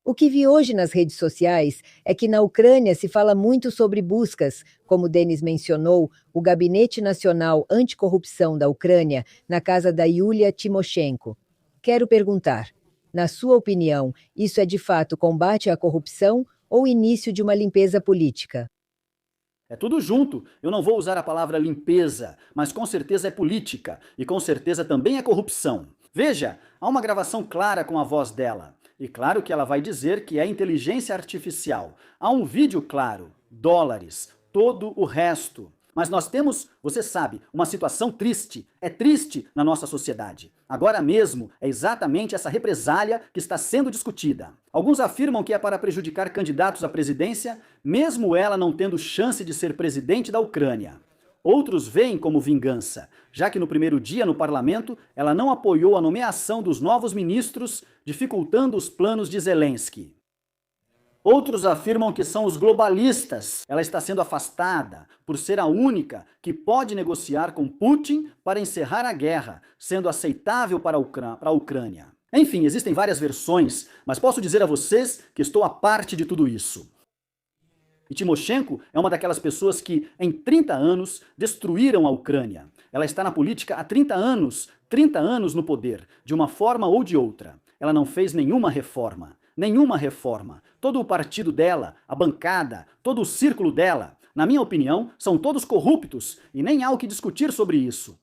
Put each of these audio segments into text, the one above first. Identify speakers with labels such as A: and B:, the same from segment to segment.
A: O que vi hoje nas redes sociais é que na Ucrânia se fala muito sobre buscas, como Denis mencionou, o Gabinete Nacional Anticorrupção da Ucrânia na casa da Yulia Timoshenko. Quero perguntar, na sua opinião, isso é de fato combate à corrupção ou início de uma limpeza política?
B: É tudo junto. Eu não vou usar a palavra limpeza, mas com certeza é política e com certeza também é corrupção. Veja, há uma gravação clara com a voz dela. E claro que ela vai dizer que é inteligência artificial. Há um vídeo claro, dólares, todo o resto. Mas nós temos, você sabe, uma situação triste. É triste na nossa sociedade. Agora mesmo é exatamente essa represália que está sendo discutida. Alguns afirmam que é para prejudicar candidatos à presidência, mesmo ela não tendo chance de ser presidente da Ucrânia. Outros veem como vingança, já que no primeiro dia no parlamento ela não apoiou a nomeação dos novos ministros, dificultando os planos de Zelensky. Outros afirmam que são os globalistas. Ela está sendo afastada por ser a única que pode negociar com Putin para encerrar a guerra, sendo aceitável para a Ucrânia. Enfim, existem várias versões, mas posso dizer a vocês que estou à parte de tudo isso. E Timoshenko é uma daquelas pessoas que, em 30 anos, destruíram a Ucrânia. Ela está na política há 30 anos no poder, de uma forma ou de outra. Ela não fez nenhuma reforma. Nenhuma reforma. Todo o partido dela, a bancada, todo o círculo dela, na minha opinião, são todos corruptos e nem há o que discutir sobre isso.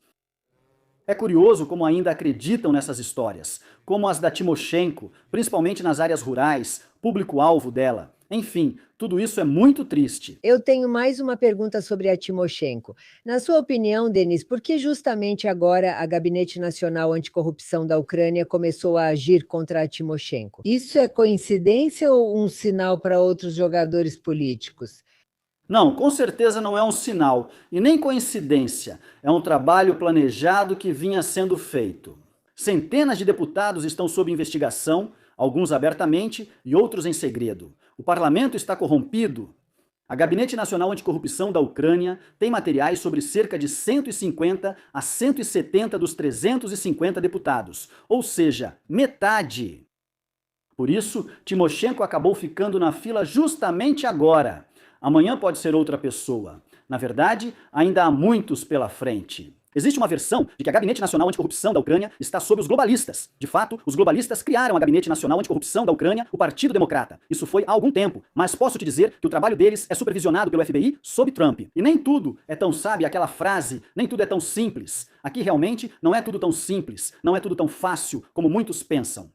B: É curioso como ainda acreditam nessas histórias, como as da Timoshenko, principalmente nas áreas rurais, público-alvo dela. Enfim, tudo isso é muito triste.
A: Eu tenho mais uma pergunta sobre a Timoshenko. Na sua opinião, Denis, por que justamente agora a Gabinete Nacional Anticorrupção da Ucrânia começou a agir contra a Timoshenko? Isso é coincidência ou um sinal para outros jogadores políticos?
B: Não, com certeza não é um sinal e nem coincidência. É um trabalho planejado que vinha sendo feito. Centenas de deputados estão sob investigação, alguns abertamente e outros em segredo. O parlamento está corrompido. A Gabinete Nacional Anticorrupção da Ucrânia tem materiais sobre cerca de 150 a 170 dos 350 deputados, ou seja, metade. Por isso, Timoshenko acabou ficando na fila justamente agora. Amanhã pode ser outra pessoa. Na verdade, ainda há muitos pela frente. Existe uma versão de que a Gabinete Nacional Anticorrupção da Ucrânia está sob os globalistas. De fato, os globalistas criaram a Gabinete Nacional Anticorrupção da Ucrânia, o Partido Democrata. Isso foi há algum tempo, mas posso te dizer que o trabalho deles é supervisionado pelo FBI sob Trump. E nem tudo é tão, sabe, aquela frase, nem tudo é tão simples. Aqui realmente não é tudo tão simples, não é tudo tão fácil como muitos pensam.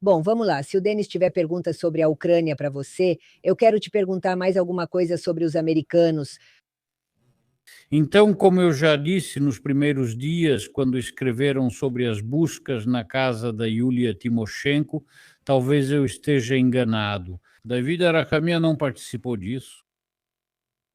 A: Bom, vamos lá. Se o Denis tiver perguntas sobre a Ucrânia para você, eu quero te perguntar mais alguma coisa sobre os americanos.
C: Então, como eu já disse nos primeiros dias, quando escreveram sobre as buscas na casa da Yulia Timoshenko, talvez eu esteja enganado. David Aracamia não participou disso?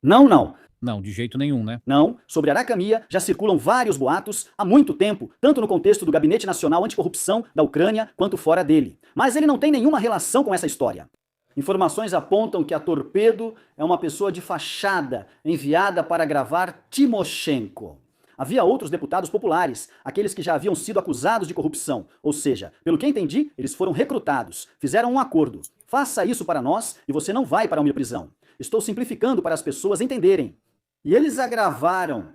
B: Não, não.
C: Não, de jeito nenhum, né?
B: Não, sobre Aracamia já circulam vários boatos há muito tempo, tanto no contexto do Gabinete Nacional Anticorrupção da Ucrânia quanto fora dele. Mas ele não tem nenhuma relação com essa história. Informações apontam que a Torpedo é uma pessoa de fachada enviada para gravar Timoshenko. Havia outros deputados populares, aqueles que já haviam sido acusados de corrupção, ou seja, pelo que entendi, eles foram recrutados, fizeram um acordo. Faça isso para nós e você não vai para uma prisão. Estou simplificando para as pessoas entenderem. E eles a gravaram.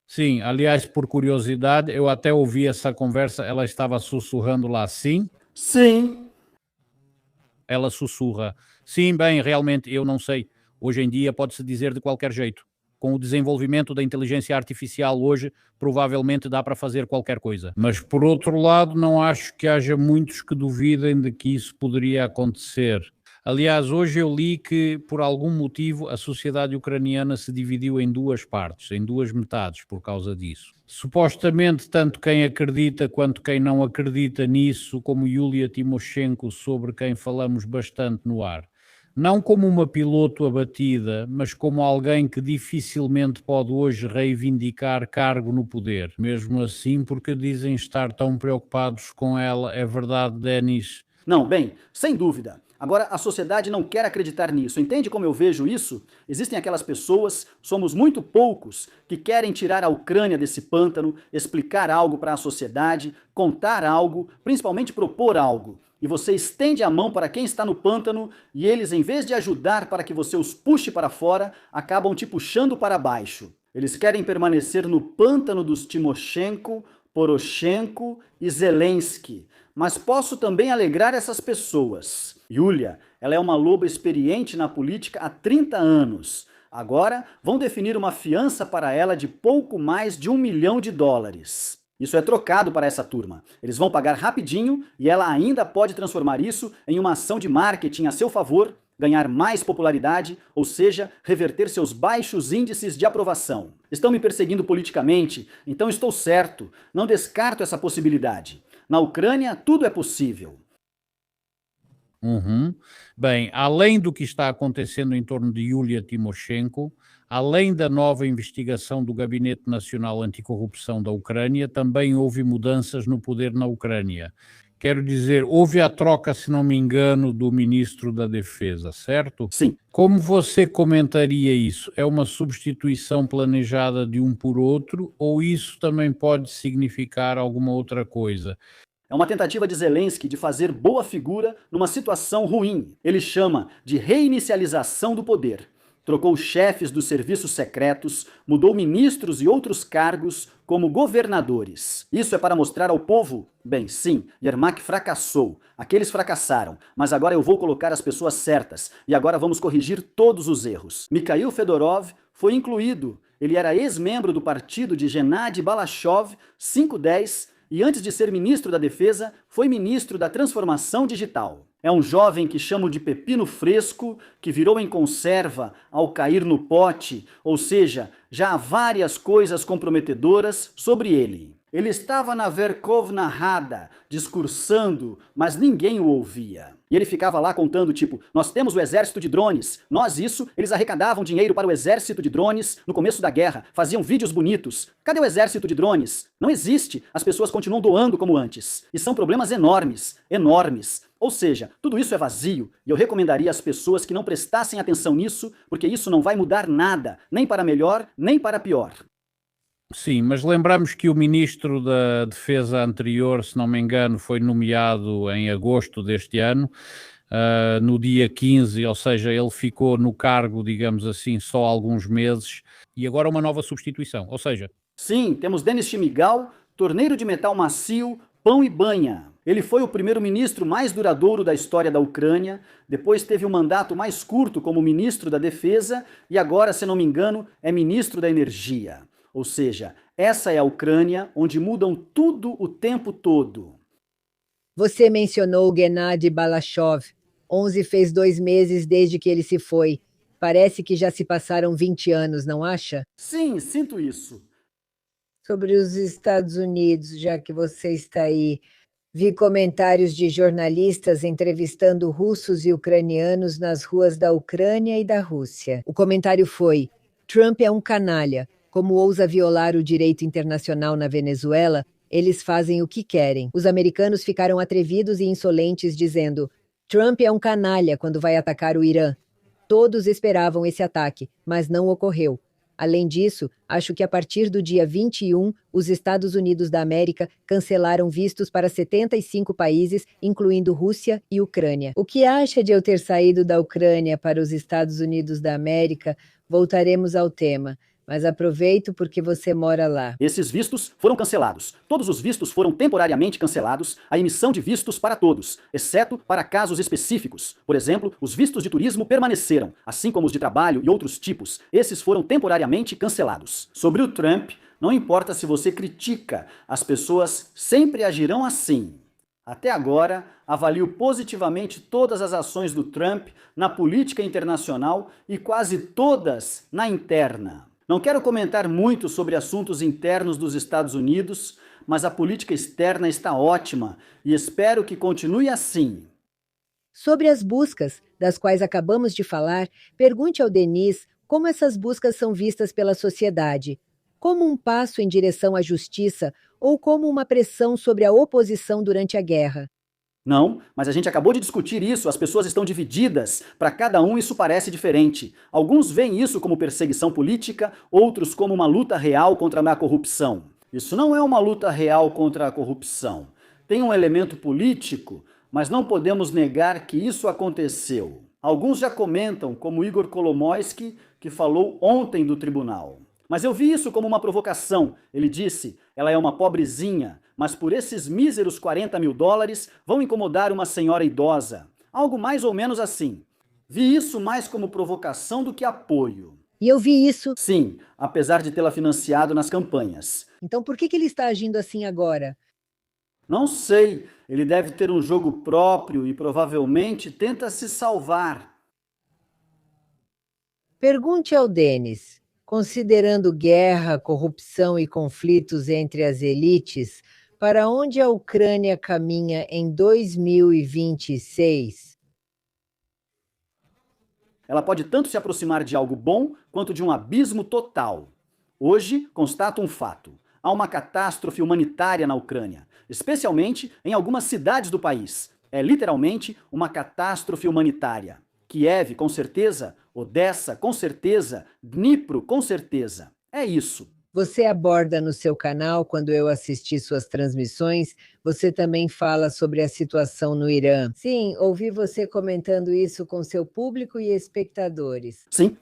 C: Sim, aliás, por curiosidade, eu até ouvi essa conversa, ela estava sussurrando lá, sim?
B: Sim.
C: Ela sussurra. Sim, bem, realmente, eu não sei. Hoje em dia pode-se dizer de qualquer jeito. Com o desenvolvimento da inteligência artificial hoje, provavelmente dá para fazer qualquer coisa. Mas, por outro lado, não acho que haja muitos que duvidem de que isso poderia acontecer. Aliás, hoje eu li que, por algum motivo, a sociedade ucraniana se dividiu em duas partes, em duas metades, por causa disso. Supostamente, tanto quem acredita quanto quem não acredita nisso, como Yulia Timoshenko, sobre quem falamos bastante no ar. Não como uma piloto abatida, mas como alguém que dificilmente pode hoje reivindicar cargo no poder. Mesmo assim, porque dizem estar tão preocupados com ela, é verdade, Denis?
B: Não, bem, sem dúvida. Agora, a sociedade não quer acreditar nisso. Entende como eu vejo isso? Existem aquelas pessoas, somos muito poucos, que querem tirar a Ucrânia desse pântano, explicar algo para a sociedade, contar algo, principalmente propor algo. e você estende a mão para quem está no pântano e eles, em vez de ajudar para que você os puxe para fora, acabam te puxando para baixo. Eles querem permanecer no pântano dos Timoshenko, Poroshenko e Zelensky. Mas posso também alegrar essas pessoas. Yulia, ela é uma loba experiente na política há 30 anos. Agora vão definir uma fiança para ela de pouco mais de $1 milhão. Isso é trocado para essa turma. Eles vão pagar rapidinho e ela ainda pode transformar isso em uma ação de marketing a seu favor, ganhar mais popularidade, ou seja, reverter seus baixos índices de aprovação. Estão me perseguindo politicamente, então estou certo. Não descarto essa possibilidade. Na Ucrânia, tudo é possível.
C: Uhum. Bem, além do que está acontecendo em torno de Yulia Timoshenko, além da nova investigação do Gabinete Nacional Anticorrupção da Ucrânia, também houve mudanças no poder na Ucrânia. Quero dizer, houve a troca, se não me engano, do ministro da Defesa, certo?
B: Sim.
C: Como você comentaria isso? É uma substituição planejada de um por outro ou isso também pode significar alguma outra coisa?
B: É uma tentativa de Zelensky de fazer boa figura numa situação ruim. Ele chama de reinicialização do poder. Trocou chefes dos serviços secretos, mudou ministros e outros cargos como governadores. Isso é para mostrar ao povo? Bem, sim, Yermak fracassou. Aqueles fracassaram, mas agora eu vou colocar as pessoas certas e agora vamos corrigir todos os erros. Mikhail Fedorov foi incluído. Ele era ex-membro do partido de Gennady Balashov, 510, e antes de ser ministro da Defesa, foi ministro da Transformação Digital. É um jovem que chamo de pepino fresco, que virou em conserva ao cair no pote, ou seja, já há várias coisas comprometedoras sobre ele. Ele estava na Verkhovna Rada, discursando, mas ninguém o ouvia. E ele ficava lá contando, tipo, nós temos o exército de drones. Eles arrecadavam dinheiro para o exército de drones no começo da guerra, faziam vídeos bonitos. Cadê o exército de drones? Não existe. As pessoas continuam doando como antes. E são problemas enormes, enormes. Ou seja, tudo isso é vazio, e eu recomendaria às pessoas que não prestassem atenção nisso, porque isso não vai mudar nada, nem para melhor, nem para pior.
C: Sim, mas lembramos que o ministro da Defesa anterior, se não me engano, foi nomeado em agosto deste ano, no dia 15, ou seja, ele ficou no cargo, digamos assim, só alguns meses, e agora uma nova substituição, ou seja...
B: Sim, temos Denis Shmyhal, torneiro de metal macio, pão e banha. Ele foi o primeiro-ministro mais duradouro da história da Ucrânia, depois teve um mandato mais curto como ministro da Defesa, e agora, se não me engano, é ministro da Energia. Ou seja, essa é a Ucrânia onde mudam tudo o tempo todo.
A: Você mencionou o Gennady Balashov. 11 fez 2 meses desde que ele se foi. Parece que já se passaram 20 anos, não acha?
B: Sim, sinto isso.
A: Sobre os Estados Unidos, já que você está aí, vi comentários de jornalistas entrevistando russos e ucranianos nas ruas da Ucrânia e da Rússia. O comentário foi: Trump é um canalha. Como ousa violar o direito internacional na Venezuela, eles fazem o que querem. Os americanos ficaram atrevidos e insolentes dizendo: Trump é um canalha quando vai atacar o Irã. Todos esperavam esse ataque, mas não ocorreu. Além disso, acho que a partir do dia 21, os Estados Unidos da América cancelaram vistos para 75 países, incluindo Rússia e Ucrânia. O que acha de eu ter saído da Ucrânia para os Estados Unidos da América? Voltaremos ao tema. Mas aproveito porque você mora lá.
B: Esses vistos foram cancelados. Todos os vistos foram temporariamente cancelados, a emissão de vistos para todos, exceto para casos específicos. Por exemplo, os vistos de turismo permaneceram, assim como os de trabalho e outros tipos. Esses foram temporariamente cancelados. Sobre o Trump, não importa se você critica, as pessoas sempre agirão assim. Até agora, avalio positivamente todas as ações do Trump na política internacional e quase todas na interna. Não quero comentar muito sobre assuntos internos dos Estados Unidos, mas a política externa está ótima e espero que continue assim.
A: Sobre as buscas, das quais acabamos de falar, pergunte ao Denis como essas buscas são vistas pela sociedade. Como um passo em direção à justiça ou como uma pressão sobre a oposição durante a guerra?
B: Não, mas a gente acabou de discutir isso, as pessoas estão divididas. Para cada um isso parece diferente. Alguns veem isso como perseguição política, outros como uma luta real contra a corrupção. Isso não é uma luta real contra a corrupção. Tem um elemento político, mas não podemos negar que isso aconteceu. Alguns já comentam, como Igor Kolomoisky, que falou ontem do tribunal. Mas eu vi isso como uma provocação. Ele disse, ela é uma pobrezinha, mas por esses míseros $40.000 vão incomodar uma senhora idosa. Algo mais ou menos assim. Vi isso mais como provocação do que apoio.
A: E eu vi isso.
B: Sim, apesar de tê-la financiado nas campanhas.
A: Então por que ele está agindo assim agora?
B: Não sei, ele deve ter um jogo próprio e provavelmente tenta se salvar.
A: Pergunte ao Denis, considerando guerra, corrupção e conflitos entre as elites, para onde a Ucrânia caminha em 2026?
B: Ela pode tanto se aproximar de algo bom quanto de um abismo total. Hoje, constato um fato. Há uma catástrofe humanitária na Ucrânia, especialmente em algumas cidades do país. É literalmente uma catástrofe humanitária. Kiev, com certeza. Odessa, com certeza. Dnipro, com certeza. É isso.
A: Você aborda no seu canal, quando eu assisti suas transmissões, você também fala sobre a situação no Irã. Sim, ouvi você comentando isso com seu público e espectadores.
B: Sim.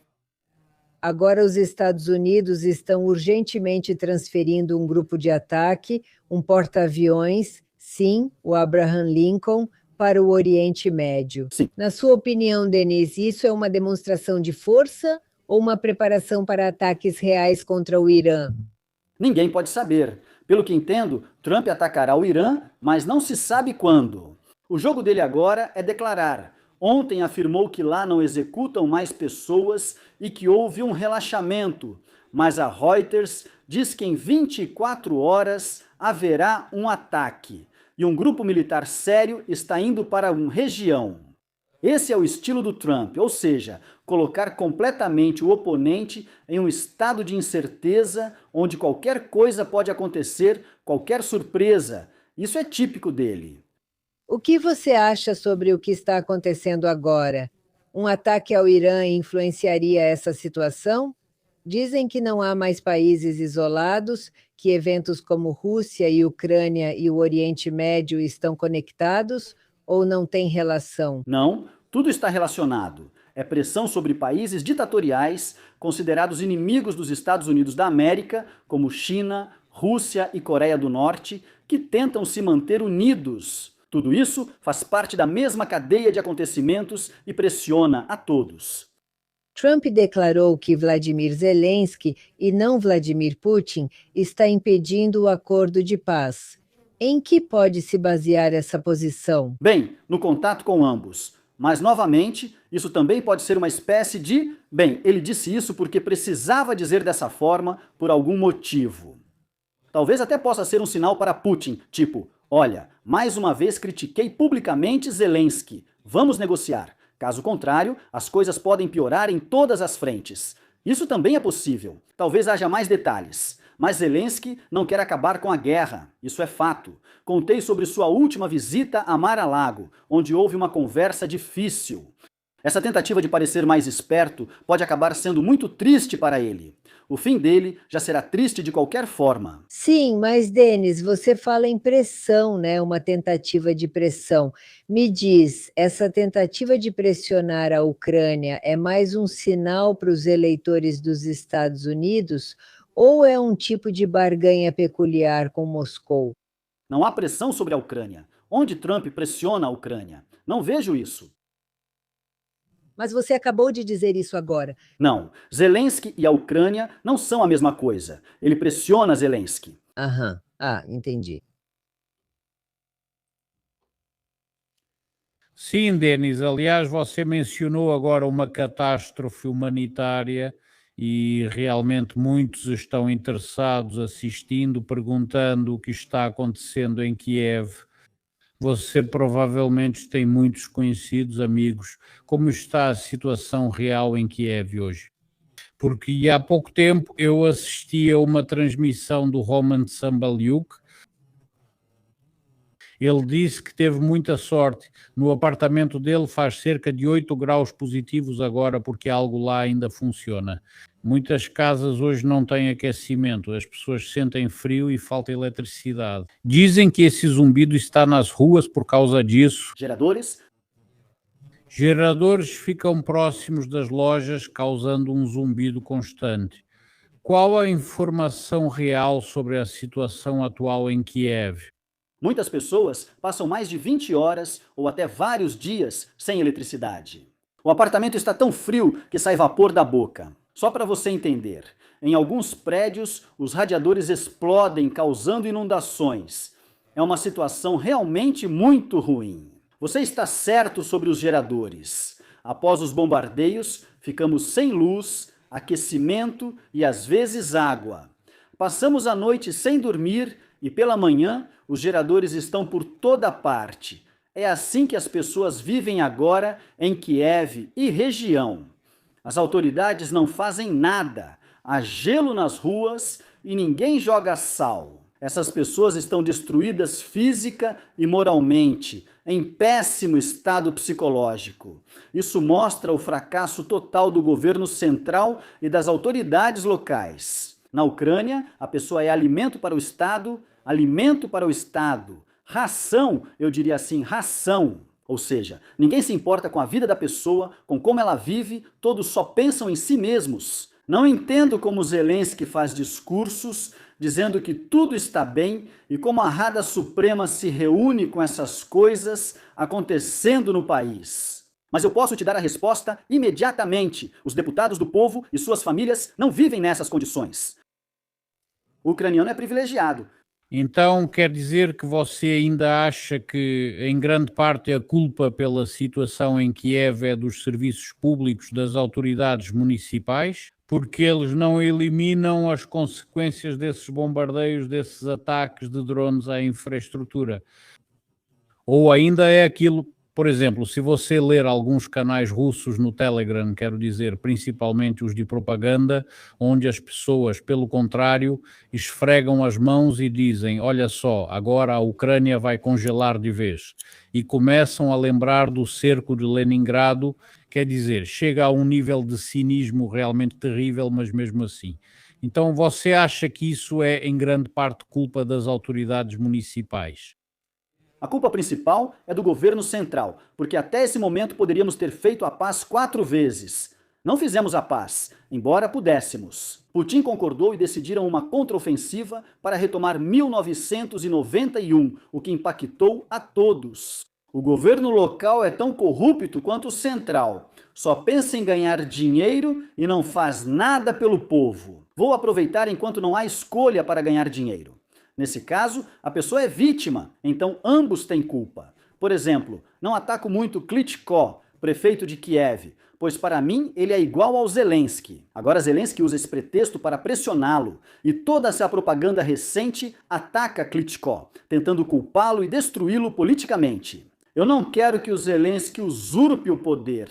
A: Agora os Estados Unidos estão urgentemente transferindo um grupo de ataque, um porta-aviões, sim, o Abraham Lincoln, para o Oriente Médio.
B: Sim.
A: Na sua opinião, Denise, isso é uma demonstração de força ou uma preparação para ataques reais contra o Irã?
B: Ninguém pode saber. Pelo que entendo, Trump atacará o Irã, mas não se sabe quando. O jogo dele agora é declarar. Ontem afirmou que lá não executam mais pessoas e que houve um relaxamento, mas a Reuters diz que em 24 horas haverá um ataque e um grupo militar sério está indo para uma região. Esse é o estilo do Trump, ou seja, colocar completamente o oponente em um estado de incerteza onde qualquer coisa pode acontecer, qualquer surpresa. Isso é típico dele.
A: O que você acha sobre o que está acontecendo agora? Um ataque ao Irã influenciaria essa situação? Dizem que não há mais países isolados, que eventos como Rússia e Ucrânia e o Oriente Médio estão conectados ou não têm relação?
B: Não, tudo está relacionado. É pressão sobre países ditatoriais, considerados inimigos dos Estados Unidos da América, como China, Rússia e Coreia do Norte, que tentam se manter unidos. Tudo isso faz parte da mesma cadeia de acontecimentos e pressiona a todos.
A: Trump declarou que Vladimir Zelensky, e não Vladimir Putin, está impedindo o acordo de paz. Em que pode se basear essa posição?
B: Bem, no contato com ambos. Mas, novamente, isso também pode ser uma espécie de... Bem, ele disse isso porque precisava dizer dessa forma por algum motivo. Talvez até possa ser um sinal para Putin, tipo, olha, mais uma vez critiquei publicamente Zelensky, vamos negociar. Caso contrário, as coisas podem piorar em todas as frentes. Isso também é possível. Talvez haja mais detalhes. Mas Zelensky não quer acabar com a guerra, isso é fato. Contei sobre sua última visita a Mar-a-Lago, onde houve uma conversa difícil. Essa tentativa de parecer mais esperto pode acabar sendo muito triste para ele. O fim dele já será triste de qualquer forma.
A: Sim, mas Denis, você fala em pressão, né? Uma tentativa de pressão. Me diz, essa tentativa de pressionar a Ucrânia é mais um sinal para os eleitores dos Estados Unidos ou é um tipo de barganha peculiar com Moscou?
B: Não há pressão sobre a Ucrânia. Onde Trump pressiona a Ucrânia? Não vejo isso.
A: Mas você acabou de dizer isso agora.
B: Não, Zelensky e a Ucrânia não são a mesma coisa. Ele pressiona Zelensky.
A: Aham. Ah, entendi.
C: Sim, Denis, aliás, você mencionou agora uma catástrofe humanitária e realmente muitos estão interessados, assistindo, perguntando o que está acontecendo em Kiev. Você provavelmente tem muitos conhecidos, amigos. Como está a situação real em Kiev hoje? Porque há pouco tempo eu assisti a uma transmissão do Roman Tsambaliuk Ele disse que teve muita sorte. No apartamento dele faz cerca de 8 graus positivos agora, porque algo lá ainda funciona. Muitas casas hoje não têm aquecimento, as pessoas sentem frio e falta eletricidade. Dizem que esse zumbido está nas ruas por causa disso.
B: Geradores?
C: Geradores ficam próximos das lojas, causando um zumbido constante. Qual a informação real sobre a situação atual em Kiev?
B: Muitas pessoas passam mais de 20 horas ou até vários dias sem eletricidade. O apartamento está tão frio que sai vapor da boca. Só para você entender, em alguns prédios os radiadores explodem, causando inundações. É uma situação realmente muito ruim. Você está certo sobre os geradores. Após os bombardeios, ficamos sem luz, aquecimento e às vezes água. Passamos a noite sem dormir e pela manhã os geradores estão por toda parte. É assim que as pessoas vivem agora em Kiev e região. As autoridades não fazem nada. Há gelo nas ruas e ninguém joga sal. Essas pessoas estão destruídas física e moralmente, em péssimo estado psicológico. Isso mostra o fracasso total do governo central e das autoridades locais. Na Ucrânia, a pessoa é alimento para o Estado, ração, eu diria assim, ração. Ou seja, ninguém se importa com a vida da pessoa, com como ela vive, todos só pensam em si mesmos. Não entendo como Zelensky faz discursos dizendo que tudo está bem e como a Rada Suprema se reúne com essas coisas acontecendo no país. Mas eu posso te dar a resposta imediatamente. Os deputados do povo e suas famílias não vivem nessas condições. O ucraniano é privilegiado.
C: Então quer dizer que você ainda acha que, em grande parte, a culpa pela situação em Kiev é dos serviços públicos das autoridades municipais, porque eles não eliminam as consequências desses bombardeios, desses ataques de drones à infraestrutura? Ou ainda é aquilo, por exemplo, se você ler alguns canais russos no Telegram, quero dizer, principalmente os de propaganda, onde as pessoas, pelo contrário, esfregam as mãos e dizem: olha só, agora a Ucrânia vai congelar de vez. E começam a lembrar do cerco de Leningrado, quer dizer, chega a um nível de cinismo realmente terrível, mas mesmo assim. Então você acha que isso é, em grande parte, culpa das autoridades municipais?
B: A culpa principal é do governo central, porque até esse momento poderíamos ter feito a paz 4 vezes. Não fizemos a paz, embora pudéssemos. Putin concordou e decidiram uma contraofensiva para retomar 1991, o que impactou a todos. O governo local é tão corrupto quanto o central. Só pensa em ganhar dinheiro e não faz nada pelo povo. Vou aproveitar enquanto não há escolha para ganhar dinheiro. Nesse caso, a pessoa é vítima, então ambos têm culpa. Por exemplo, não ataco muito Klitschko, prefeito de Kiev, pois para mim ele é igual ao Zelensky. Agora Zelensky usa esse pretexto para pressioná-lo, e toda essa propaganda recente ataca Klitschko, tentando culpá-lo e destruí-lo politicamente. Eu não quero que o Zelensky usurpe o poder.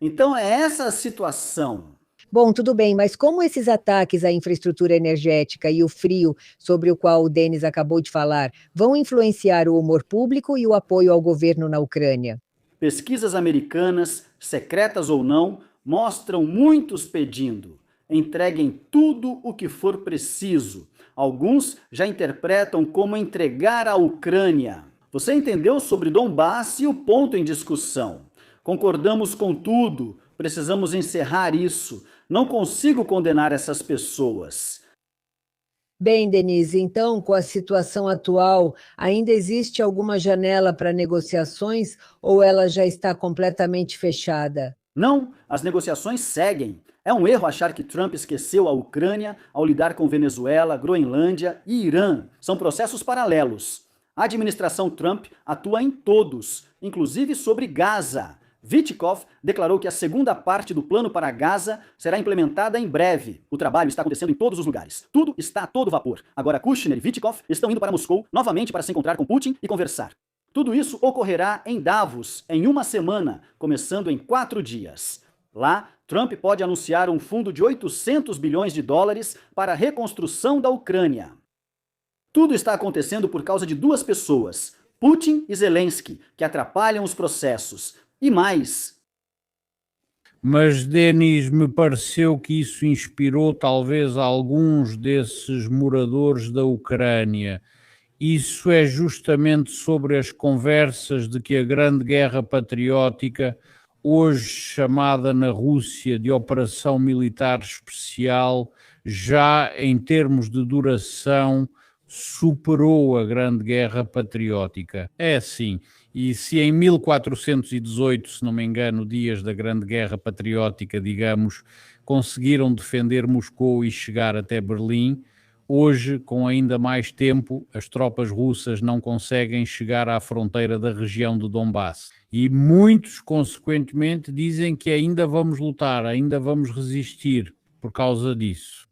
B: Então é essa a situação.
A: Bom, tudo bem, mas como esses ataques à infraestrutura energética e o frio sobre o qual o Denis acabou de falar vão influenciar o humor público e o apoio ao governo na Ucrânia?
B: Pesquisas americanas, secretas ou não, mostram muitos pedindo: entreguem tudo o que for preciso. Alguns já interpretam como entregar a Ucrânia. Você entendeu sobre Donbass e o ponto em discussão. Concordamos com tudo, precisamos encerrar isso. Não consigo condenar essas pessoas.
A: Bem, Denise, então, com a situação atual, ainda existe alguma janela para negociações ou ela já está completamente fechada?
B: Não, as negociações seguem. É um erro achar que Trump esqueceu a Ucrânia ao lidar com Venezuela, Groenlândia e Irã. São processos paralelos. A administração Trump atua em todos, inclusive sobre Gaza. Witkoff declarou que a segunda parte do plano para Gaza será implementada em breve. O trabalho está acontecendo em todos os lugares. Tudo está a todo vapor. Agora Kushner e Witkoff estão indo para Moscou novamente para se encontrar com Putin e conversar. Tudo isso ocorrerá em Davos em uma semana, começando em 4 dias. Lá, Trump pode anunciar um fundo de 800 bilhões de dólares para a reconstrução da Ucrânia. Tudo está acontecendo por causa de 2 pessoas: Putin e Zelensky, que atrapalham os processos. E mais.
C: Mas, Denis, me pareceu que isso inspirou talvez alguns desses moradores da Ucrânia. Isso é justamente sobre as conversas de que a Grande Guerra Patriótica, hoje chamada na Rússia de Operação Militar Especial, já em termos de duração superou a Grande Guerra Patriótica. É assim, e se em 1418, se não me engano, dias da Grande Guerra Patriótica, digamos, conseguiram defender Moscou e chegar até Berlim, hoje, com ainda mais tempo, as tropas russas não conseguem chegar à fronteira da região de Donbass. E muitos, consequentemente, dizem que ainda vamos lutar, ainda vamos resistir por causa disso.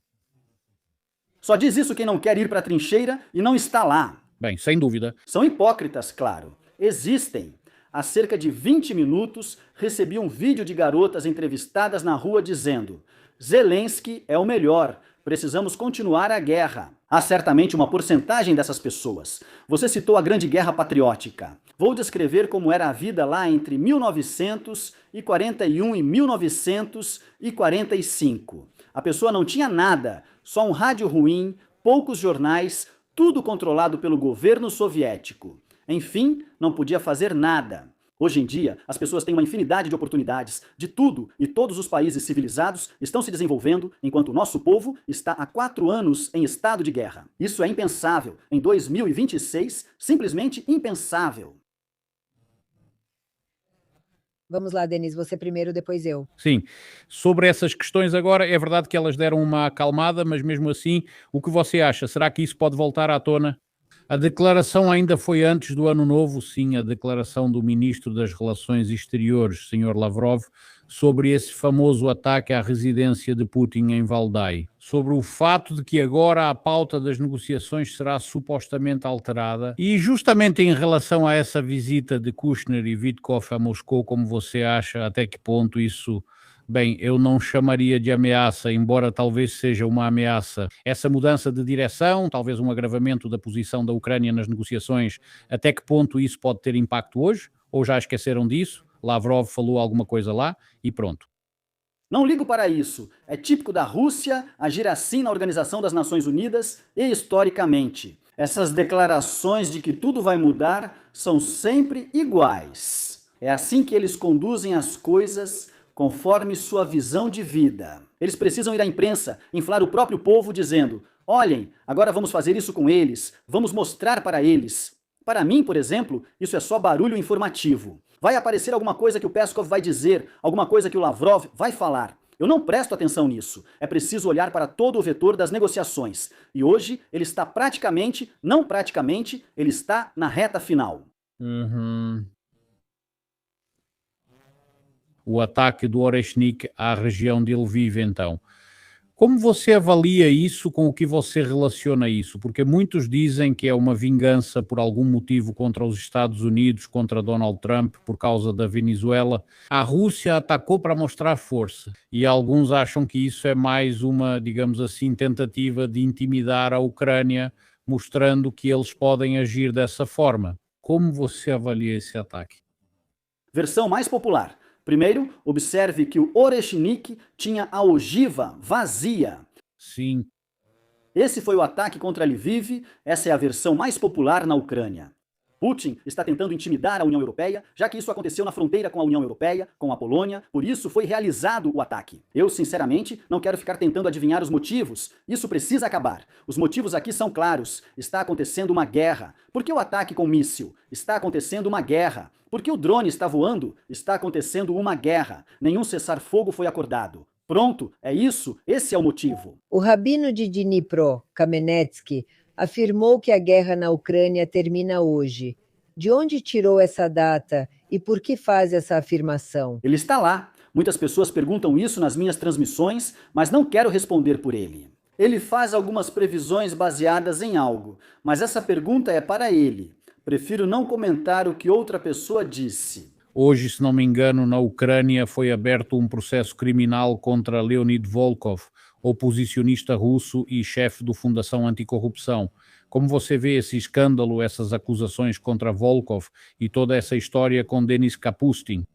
B: Só diz isso quem não quer ir para a trincheira e não está lá.
C: Bem, sem dúvida.
B: São hipócritas, claro. Existem. Há cerca de 20 minutos, recebi um vídeo de garotas entrevistadas na rua dizendo: Zelensky é o melhor, precisamos continuar a guerra. Há certamente uma porcentagem dessas pessoas. Você citou a Grande Guerra Patriótica. Vou descrever como era a vida lá entre 1941 e 1945. A pessoa não tinha nada, só um rádio ruim, poucos jornais, tudo controlado pelo governo soviético. Enfim, não podia fazer nada. Hoje em dia, as pessoas têm uma infinidade de oportunidades, de tudo, e todos os países civilizados estão se desenvolvendo, enquanto o nosso povo está há 4 anos em estado de guerra. Isso é impensável. Em 2026, simplesmente impensável.
A: Vamos lá, Denis, você primeiro, depois eu.
C: Sim, sobre essas questões agora, é verdade que elas deram uma acalmada, mas mesmo assim, o que você acha? Será que isso pode voltar à tona? A declaração ainda foi antes do Ano Novo, sim, a declaração do Ministro das Relações Exteriores, Sr. Lavrov, sobre esse famoso ataque à residência de Putin em Valdai, sobre o fato de que agora a pauta das negociações será supostamente alterada, e justamente em relação a essa visita de Kushner e Witkoff a Moscou, como você acha, até que ponto isso... Bem, eu não chamaria de ameaça, embora talvez seja uma ameaça. Essa mudança de direção, talvez um agravamento da posição da Ucrânia nas negociações, até que ponto isso pode ter impacto hoje? Ou já esqueceram disso? Lavrov falou alguma coisa lá e pronto.
B: Não ligo para isso. É típico da Rússia agir assim na Organização das Nações Unidas e historicamente. Essas declarações de que tudo vai mudar são sempre iguais. É assim que eles conduzem as coisas conforme sua visão de vida. Eles precisam ir à imprensa, inflar o próprio povo dizendo: olhem, agora vamos fazer isso com eles, vamos mostrar para eles. Para mim, por exemplo, isso é só barulho informativo. Vai aparecer alguma coisa que o Peskov vai dizer, alguma coisa que o Lavrov vai falar. Eu não presto atenção nisso. É preciso olhar para todo o vetor das negociações. E hoje ele está praticamente, não praticamente, ele está na reta final.
C: O ataque do Oreshnik à região de Lviv, então. Como você avalia isso, com o que você relaciona isso? Porque muitos dizem que é uma vingança por algum motivo contra os Estados Unidos, contra Donald Trump, por causa da Venezuela. A Rússia atacou para mostrar força e alguns acham que isso é mais uma, digamos assim, tentativa de intimidar a Ucrânia, mostrando que eles podem agir dessa forma. Como você avalia esse ataque?
B: Versão mais popular. Primeiro, observe que o Oreshnik tinha a ogiva vazia.
C: Sim.
B: Esse foi o ataque contra Lviv, essa é a versão mais popular na Ucrânia. Putin está tentando intimidar a União Europeia, já que isso aconteceu na fronteira com a União Europeia, com a Polônia, por isso foi realizado o ataque. Eu, sinceramente, não quero ficar tentando adivinhar os motivos. Isso precisa acabar. Os motivos aqui são claros. Está acontecendo uma guerra. Por que o ataque com míssil? Está acontecendo uma guerra. Por que o drone está voando? Está acontecendo uma guerra. Nenhum cessar-fogo foi acordado. Pronto, é isso? Esse é o motivo.
A: O rabino de Dnipro, Kamenetsky, afirmou que a guerra na Ucrânia termina hoje. De onde tirou essa data e por que faz essa afirmação?
B: Ele está lá. Muitas pessoas perguntam isso nas minhas transmissões, mas não quero responder por ele. Ele faz algumas previsões baseadas em algo, mas essa pergunta é para ele. Prefiro não comentar o que outra pessoa disse.
C: Hoje, se não me engano, na Ucrânia foi aberto um processo criminal contra Leonid Volkov, oposicionista russo e chefe do Fundação Anticorrupção, Como você vê esse escândalo, essas acusações contra Volkov e toda essa história com Denis Kapustin?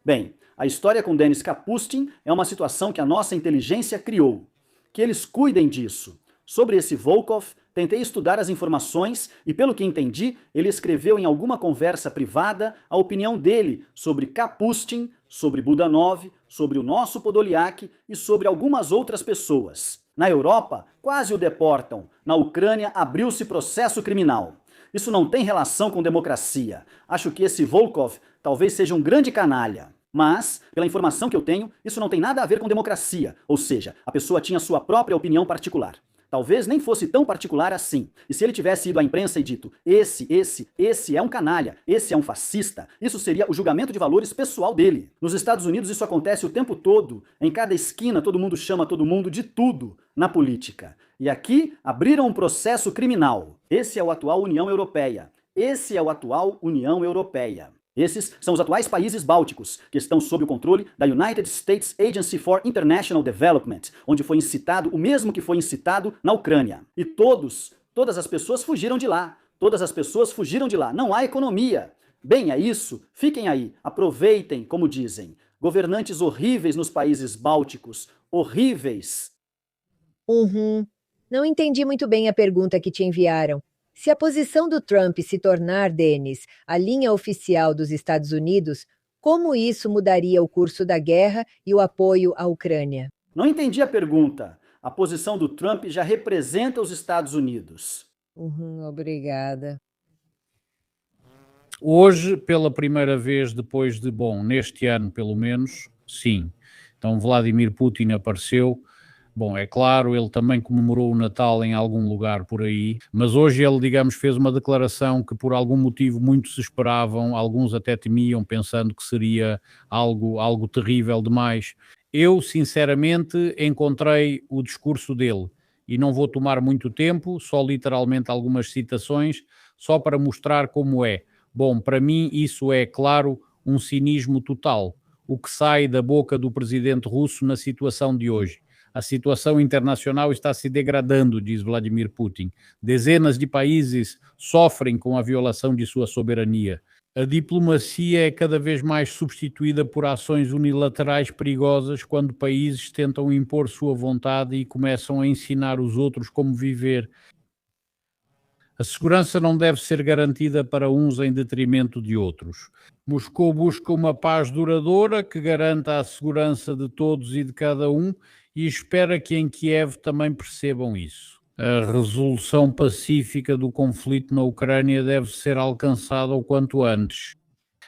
B: Bem, a história com Denis Kapustin é uma situação que a nossa inteligência criou. Que eles cuidem disso. Sobre esse Volkov, tentei estudar as informações e, pelo que entendi, ele escreveu em alguma conversa privada a opinião dele sobre Kapustin, sobre Budanov, sobre o nosso Podolyak e sobre algumas outras pessoas. Na Europa, quase o deportam. Na Ucrânia, abriu-se processo criminal. Isso não tem relação com democracia. Acho que esse Volkov talvez seja um grande canalha. Mas, pela informação que eu tenho, isso não tem nada a ver com democracia. Ou seja, a pessoa tinha sua própria opinião particular. Talvez nem fosse tão particular assim. E se ele tivesse ido à imprensa e dito, esse é um canalha, esse é um fascista, isso seria o julgamento de valores pessoal dele. Nos Estados Unidos isso acontece o tempo todo. Em cada esquina todo mundo chama todo mundo de tudo na política. E aqui abriram um processo criminal. Esse é o atual União Europeia. Esse é o atual União Europeia. Esses são os atuais países bálticos, que estão sob o controle da United States Agency for International Development, onde foi incitado o mesmo que foi incitado na Ucrânia. E todas as pessoas fugiram de lá. Todas as pessoas fugiram de lá. Não há economia. Bem, é isso. Fiquem aí. Aproveitem, como dizem. Governantes horríveis nos países bálticos. Horríveis.
A: Não entendi muito bem a pergunta que te enviaram. Se a posição do Trump se tornar, Denis, a linha oficial dos Estados Unidos, como isso mudaria o curso da guerra e o apoio à Ucrânia?
B: Não entendi a pergunta. A posição do Trump já representa os Estados Unidos.
A: Obrigada.
C: Hoje, pela primeira vez depois de, neste ano pelo menos, sim. Então Vladimir Putin apareceu. Bom, é claro, ele também comemorou o Natal em algum lugar por aí, mas hoje ele, digamos, fez uma declaração que por algum motivo muitos esperavam, alguns até temiam, pensando que seria algo terrível demais. Eu, sinceramente, encontrei o discurso dele e não vou tomar muito tempo, só literalmente algumas citações, só para mostrar como é. Bom, para mim isso é, claro, um cinismo total, o que sai da boca do presidente russo na situação de hoje. A situação internacional está se degradando, diz Vladimir Putin. Dezenas de países sofrem com a violação de sua soberania. A diplomacia é cada vez mais substituída por ações unilaterais perigosas quando países tentam impor sua vontade e começam a ensinar os outros como viver. A segurança não deve ser garantida para uns em detrimento de outros. Moscou busca uma paz duradoura que garanta a segurança de todos e de cada um e espera que em Kiev também percebam isso. A resolução pacífica do conflito na Ucrânia deve ser alcançada o quanto antes.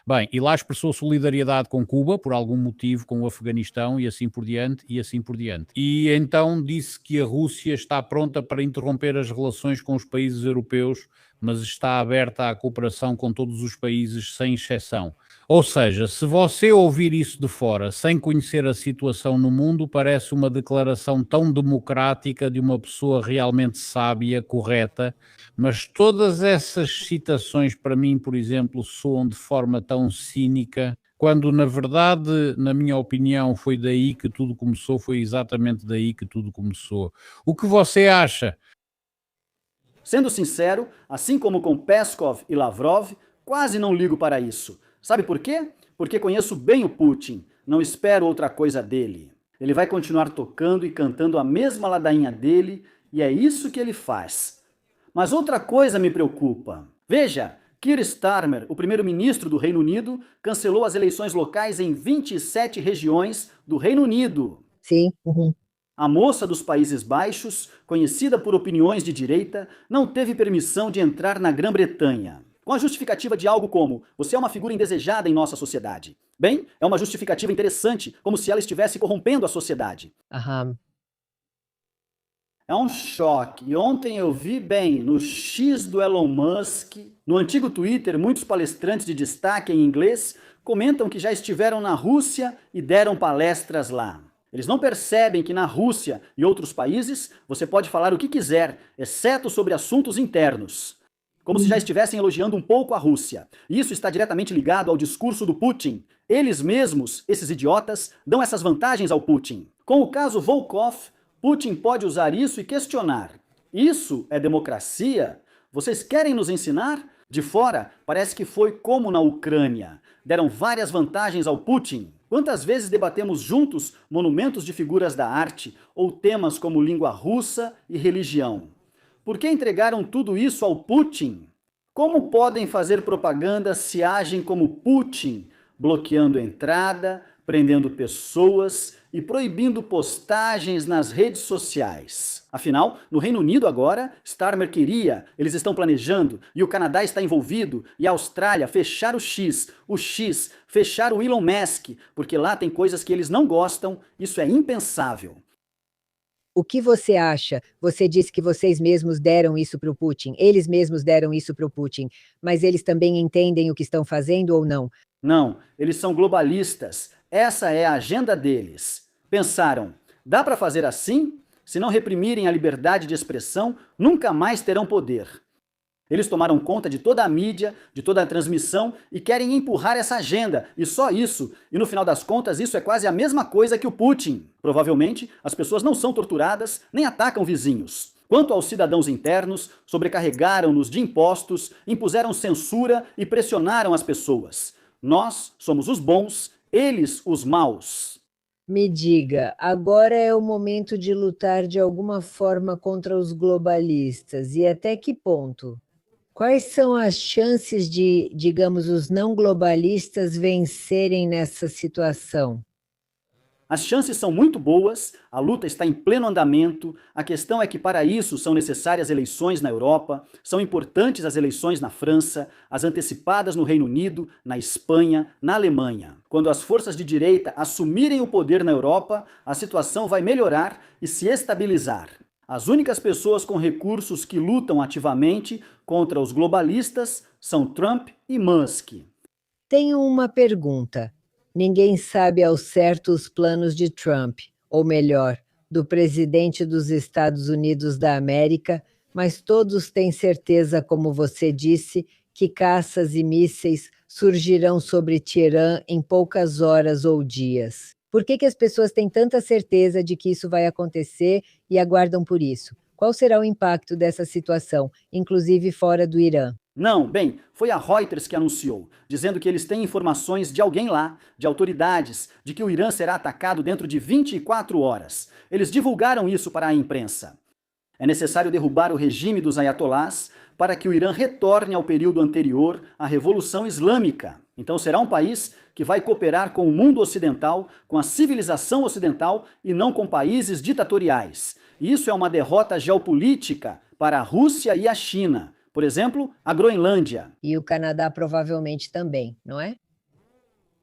C: Bem, e lá expressou solidariedade com Cuba, por algum motivo, com o Afeganistão e assim por diante, e assim por diante. E então disse que a Rússia está pronta para interromper as relações com os países europeus, mas está aberta à cooperação com todos os países, sem exceção. Ou seja, se você ouvir isso de fora, sem conhecer a situação no mundo, parece uma declaração tão democrática de uma pessoa realmente sábia, correta, mas todas essas citações, para mim, por exemplo, soam de forma tão cínica, quando, na verdade, na minha opinião, foi daí que tudo começou, foi exatamente daí que tudo começou. O que você acha?
B: Sendo sincero, assim como com Peskov e Lavrov, quase não ligo para isso. Sabe por quê? Porque conheço bem o Putin, não espero outra coisa dele. Ele vai continuar tocando e cantando a mesma ladainha dele, e é isso que ele faz. Mas outra coisa me preocupa. Veja, Keir Starmer, o primeiro-ministro do Reino Unido, cancelou as eleições locais em 27 regiões do Reino Unido.
A: Sim.
B: A moça dos Países Baixos, conhecida por opiniões de direita, não teve permissão de entrar na Grã-Bretanha. Com a justificativa de algo como, você é uma figura indesejada em nossa sociedade. Bem, é uma justificativa interessante, como se ela estivesse corrompendo a sociedade. É um choque. E ontem eu vi no X do Elon Musk, no antigo Twitter, muitos palestrantes de destaque em inglês comentam que já estiveram na Rússia e deram palestras lá. Eles não percebem que na Rússia e outros países você pode falar o que quiser, exceto sobre assuntos internos. Como se já estivessem elogiando um pouco a Rússia. E isso está diretamente ligado ao discurso do Putin. Eles mesmos, esses idiotas, dão essas vantagens ao Putin. Com o caso Volkov, Putin pode usar isso e questionar. Isso é democracia? Vocês querem nos ensinar? De fora, parece que foi como na Ucrânia. Deram várias vantagens ao Putin. Quantas vezes debatemos juntos monumentos de figuras da arte ou temas como língua russa e religião? Por que entregaram tudo isso ao Putin? Como podem fazer propaganda se agem como Putin, bloqueando a entrada, prendendo pessoas e proibindo postagens nas redes sociais? Afinal, no Reino Unido agora, Starmer queria, eles estão planejando, e o Canadá está envolvido, e a Austrália fechar o X fechar o Elon Musk, porque lá tem coisas que eles não gostam, isso é impensável.
A: O que você acha? Você disse que vocês mesmos deram isso para o Putin, eles mesmos deram isso para o Putin, mas eles também entendem o que estão fazendo ou não?
B: Não, eles são globalistas. Essa é a agenda deles. Pensaram, dá para fazer assim? Se não reprimirem a liberdade de expressão, nunca mais terão poder. Eles tomaram conta de toda a mídia, de toda a transmissão e querem empurrar essa agenda, e só isso. E no final das contas, isso é quase a mesma coisa que o Putin. Provavelmente, as pessoas não são torturadas nem atacam vizinhos. Quanto aos cidadãos internos, sobrecarregaram-nos de impostos, impuseram censura e pressionaram as pessoas. Nós somos os bons, eles os maus.
A: Me diga, agora é o momento de lutar de alguma forma contra os globalistas, e até que ponto? Quais são as chances de, digamos, os não globalistas vencerem nessa situação?
B: As chances são muito boas, a luta está em pleno andamento, a questão é que para isso são necessárias eleições na Europa, são importantes as eleições na França, as antecipadas no Reino Unido, na Espanha, na Alemanha. Quando as forças de direita assumirem o poder na Europa, a situação vai melhorar e se estabilizar. As únicas pessoas com recursos que lutam ativamente contra os globalistas são Trump e Musk.
A: Tenho uma pergunta. Ninguém sabe ao certo os planos de Trump, ou melhor, do presidente dos Estados Unidos da América, mas todos têm certeza, como você disse, que caças e mísseis surgirão sobre Teherã em poucas horas ou dias. Por que as pessoas têm tanta certeza de que isso vai acontecer e aguardam por isso? Qual será o impacto dessa situação, inclusive fora do Irã?
B: Não, bem, foi a Reuters que anunciou, dizendo que eles têm informações de alguém lá, de autoridades, de que o Irã será atacado dentro de 24 horas. Eles divulgaram isso para a imprensa. É necessário derrubar o regime dos ayatolás para que o Irã retorne ao período anterior à Revolução Islâmica. Então será um país que vai cooperar com o mundo ocidental, com a civilização ocidental e não com países ditatoriais. Isso é uma derrota geopolítica para a Rússia e a China. Por exemplo, a Groenlândia.
A: E o Canadá provavelmente também, não é?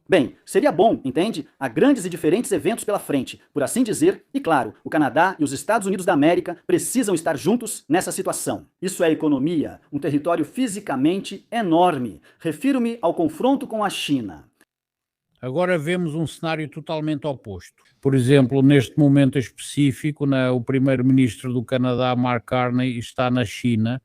B: Bem, seria bom, entende? Há grandes e diferentes eventos pela frente, por assim dizer, e claro, o Canadá e os Estados Unidos da América precisam estar juntos nessa situação. Isso é economia, um território fisicamente enorme. Refiro-me ao confronto com a China.
C: Agora vemos um cenário totalmente oposto. Por exemplo, neste momento específico, o primeiro-ministro do Canadá, Mark Carney, está na China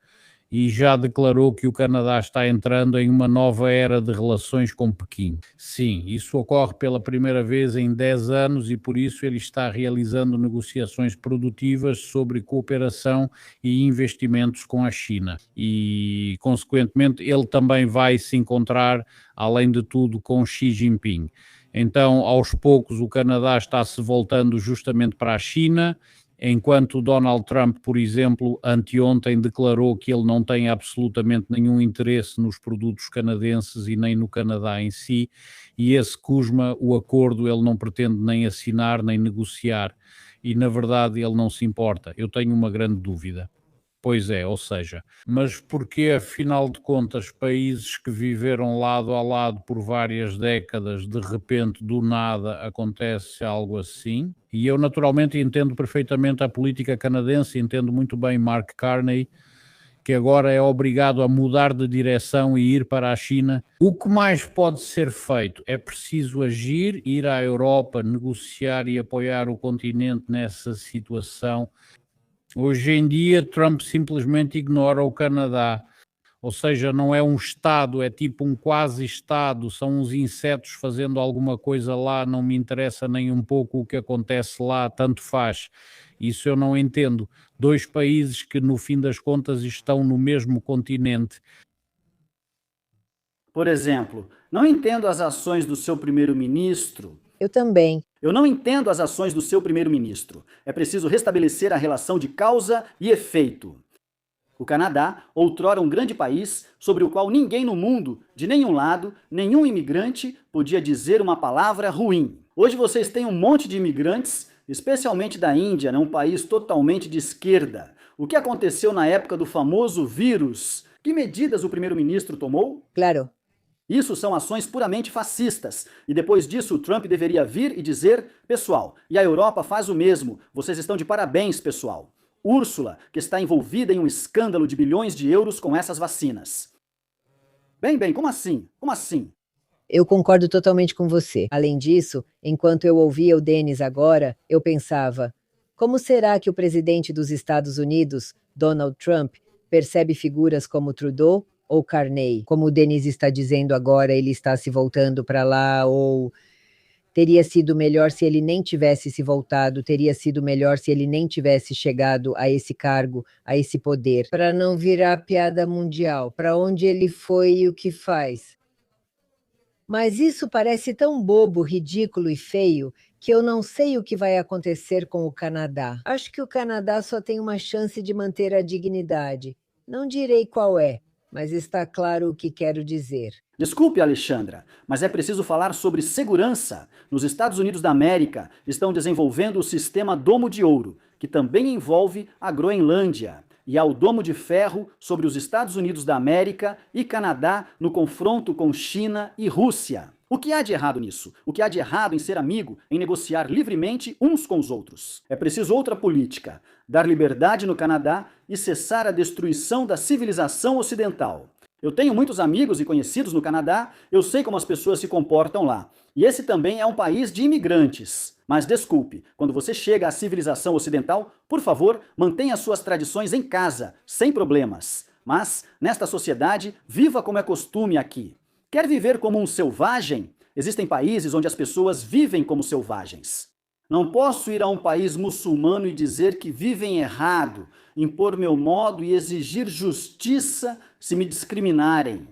C: e já declarou que o Canadá está entrando em uma nova era de relações com Pequim. Sim, isso ocorre pela primeira vez em 10 anos e por isso ele está realizando negociações produtivas sobre cooperação e investimentos com a China. E, consequentemente, ele também vai se encontrar, além de tudo, com Xi Jinping. Então, aos poucos, o Canadá está-se voltando justamente para a China, enquanto Donald Trump, por exemplo, anteontem declarou que ele não tem absolutamente nenhum interesse nos produtos canadenses e nem no Canadá em si, e esse CUSMA, o acordo, ele não pretende nem assinar nem negociar, e na verdade ele não se importa. Eu tenho uma grande dúvida. Pois é, ou seja, mas porque afinal de contas países que viveram lado a lado por várias décadas, de repente do nada acontece algo assim? E eu naturalmente entendo perfeitamente a política canadense, entendo muito bem Mark Carney, que agora é obrigado a mudar de direção e ir para a China. O que mais pode ser feito? É preciso agir, ir à Europa, negociar e apoiar o continente nessa situação. Hoje em dia, Trump simplesmente ignora o Canadá. Ou seja, não é um Estado, é tipo um quase-Estado, são uns insetos fazendo alguma coisa lá, não me interessa nem um pouco o que acontece lá, tanto faz. Isso eu não entendo. Dois países que, no fim das contas, estão no mesmo continente.
B: Por exemplo, não entendo as ações do seu primeiro-ministro.
A: Eu também.
B: Eu não entendo as ações do seu primeiro-ministro. É preciso restabelecer a relação de causa e efeito. O Canadá, outrora um grande país, sobre o qual ninguém no mundo, de nenhum lado, nenhum imigrante, podia dizer uma palavra ruim. Hoje vocês têm um monte de imigrantes, especialmente da Índia, um país totalmente de esquerda. O que aconteceu na época do famoso vírus? Que medidas o primeiro-ministro tomou?
A: Claro.
B: Isso são ações puramente fascistas. E depois disso, o Trump deveria vir e dizer: pessoal, e a Europa faz o mesmo. Vocês estão de parabéns, pessoal. Úrsula, que está envolvida em um escândalo de bilhões de euros com essas vacinas. Bem, como assim? Como assim?
A: Eu concordo totalmente com você. Além disso, enquanto eu ouvia o Denis agora, eu pensava: como será que o presidente dos Estados Unidos, Donald Trump, percebe figuras como Trudeau ou Carney? Como o Denis está dizendo agora, ele está se voltando para lá, ou teria sido melhor se ele nem tivesse se voltado, teria sido melhor se ele nem tivesse chegado a esse cargo, a esse poder, para não virar piada mundial. Para onde ele foi e o que faz? Mas isso parece tão bobo, ridículo e feio que eu não sei o que vai acontecer com o Canadá. Acho que o Canadá só tem uma chance de manter a dignidade. Não direi qual é, mas está claro o que quero dizer.
B: Desculpe, Alexandra, mas é preciso falar sobre segurança. Nos Estados Unidos da América estão desenvolvendo o sistema Domo de Ouro, que também envolve a Groenlândia. E há o Domo de Ferro sobre os Estados Unidos da América e Canadá no confronto com China e Rússia. O que há de errado nisso? O que há de errado em ser amigo, em negociar livremente uns com os outros? É preciso outra política, dar liberdade no Canadá e cessar a destruição da civilização ocidental. Eu tenho muitos amigos e conhecidos no Canadá, eu sei como as pessoas se comportam lá. E esse também é um país de imigrantes. Mas desculpe, quando você chega à civilização ocidental, por favor, mantenha suas tradições em casa, sem problemas. Mas, nesta sociedade, viva como é costume aqui. Quer viver como um selvagem? Existem países onde as pessoas vivem como selvagens. Não posso ir a um país muçulmano e dizer que vivem errado, impor meu modo e exigir justiça se me discriminarem.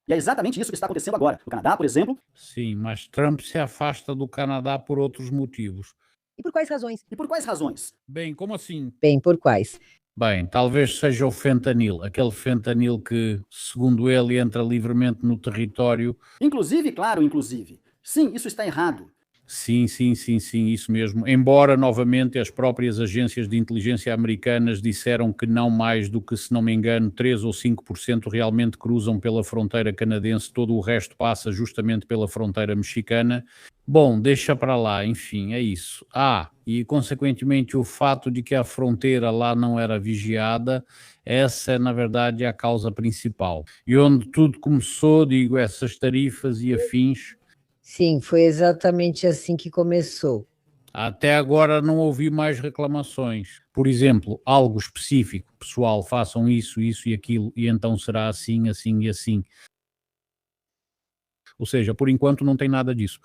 B: E é exatamente isso que está acontecendo agora. No Canadá, por exemplo.
C: Sim, mas Trump se afasta do Canadá por outros motivos.
A: E por quais razões?
B: E por quais razões?
C: Bem, como assim?
A: Bem, por quais?
C: Bem, talvez seja o fentanil, aquele fentanil que, segundo ele, entra livremente no território.
B: Inclusive, claro, inclusive. Sim, isso está errado.
C: Sim, isso mesmo. Embora, novamente, as próprias agências de inteligência americanas disseram que não mais do que, se não me engano, 3 ou 5% realmente cruzam pela fronteira canadense, todo o resto passa justamente pela fronteira mexicana. Bom, deixa para lá, enfim, é isso. E consequentemente o fato de que a fronteira lá não era vigiada, essa é na verdade a causa principal. E onde tudo começou, digo, essas tarifas e afins.
A: Sim, foi exatamente assim que começou.
C: Até agora não ouvi mais reclamações. Por exemplo, algo específico, pessoal, façam isso e aquilo, e então será assim, assim e assim. Ou seja, por enquanto não tem nada disso.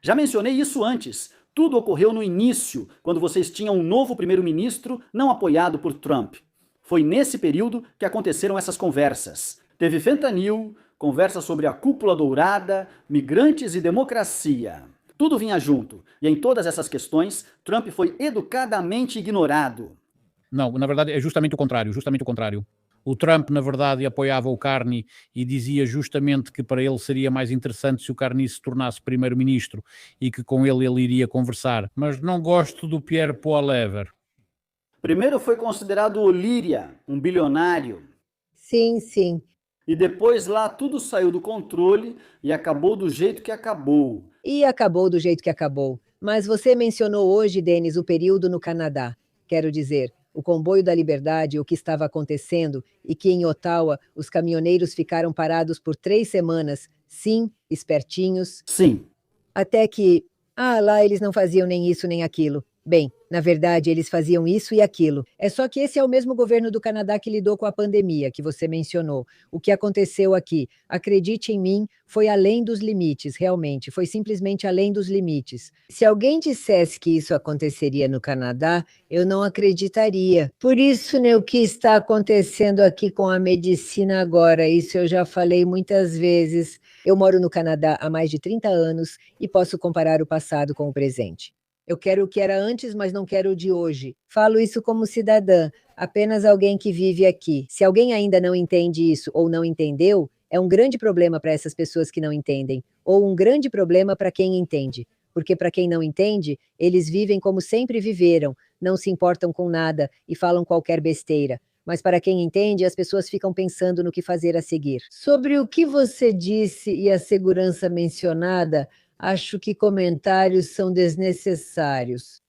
B: Já mencionei isso antes. Tudo ocorreu no início, quando vocês tinham um novo primeiro-ministro não apoiado por Trump. Foi nesse período que aconteceram essas conversas. Teve fentanil, conversa sobre a cúpula dourada, migrantes e democracia. Tudo vinha junto, e em todas essas questões, Trump foi educadamente ignorado.
C: Não, na verdade é justamente o contrário, justamente o contrário. O Trump, na verdade, apoiava o Carney e dizia justamente que para ele seria mais interessante se o Carney se tornasse primeiro-ministro e que com ele iria conversar. Mas não gosto do Pierre Poilievre.
B: Primeiro foi considerado Olíria, um bilionário.
A: Sim.
B: E depois lá tudo saiu do controle e acabou do jeito que acabou.
A: E acabou do jeito que acabou. Mas você mencionou hoje, Denis, o período no Canadá. Quero dizer, o comboio da Liberdade, o que estava acontecendo, e que em Ottawa os caminhoneiros ficaram parados por 3 semanas, sim, espertinhos.
B: Sim.
A: Até que, lá eles não faziam nem isso nem aquilo. Bem, na verdade, eles faziam isso e aquilo. É só que esse é o mesmo governo do Canadá que lidou com a pandemia que você mencionou. O que aconteceu aqui, acredite em mim, foi além dos limites, realmente, foi simplesmente além dos limites. Se alguém dissesse que isso aconteceria no Canadá, eu não acreditaria. Por isso, né, o que está acontecendo aqui com a medicina agora, isso eu já falei muitas vezes. Eu moro no Canadá há mais de 30 anos e posso comparar o passado com o presente. Eu quero o que era antes, mas não quero o de hoje. Falo isso como cidadã, apenas alguém que vive aqui. Se alguém ainda não entende isso ou não entendeu, é um grande problema para essas pessoas que não entendem, ou um grande problema para quem entende. Porque para quem não entende, eles vivem como sempre viveram, não se importam com nada e falam qualquer besteira. Mas para quem entende, as pessoas ficam pensando no que fazer a seguir. Sobre o que você disse e a segurança mencionada, acho que comentários são desnecessários.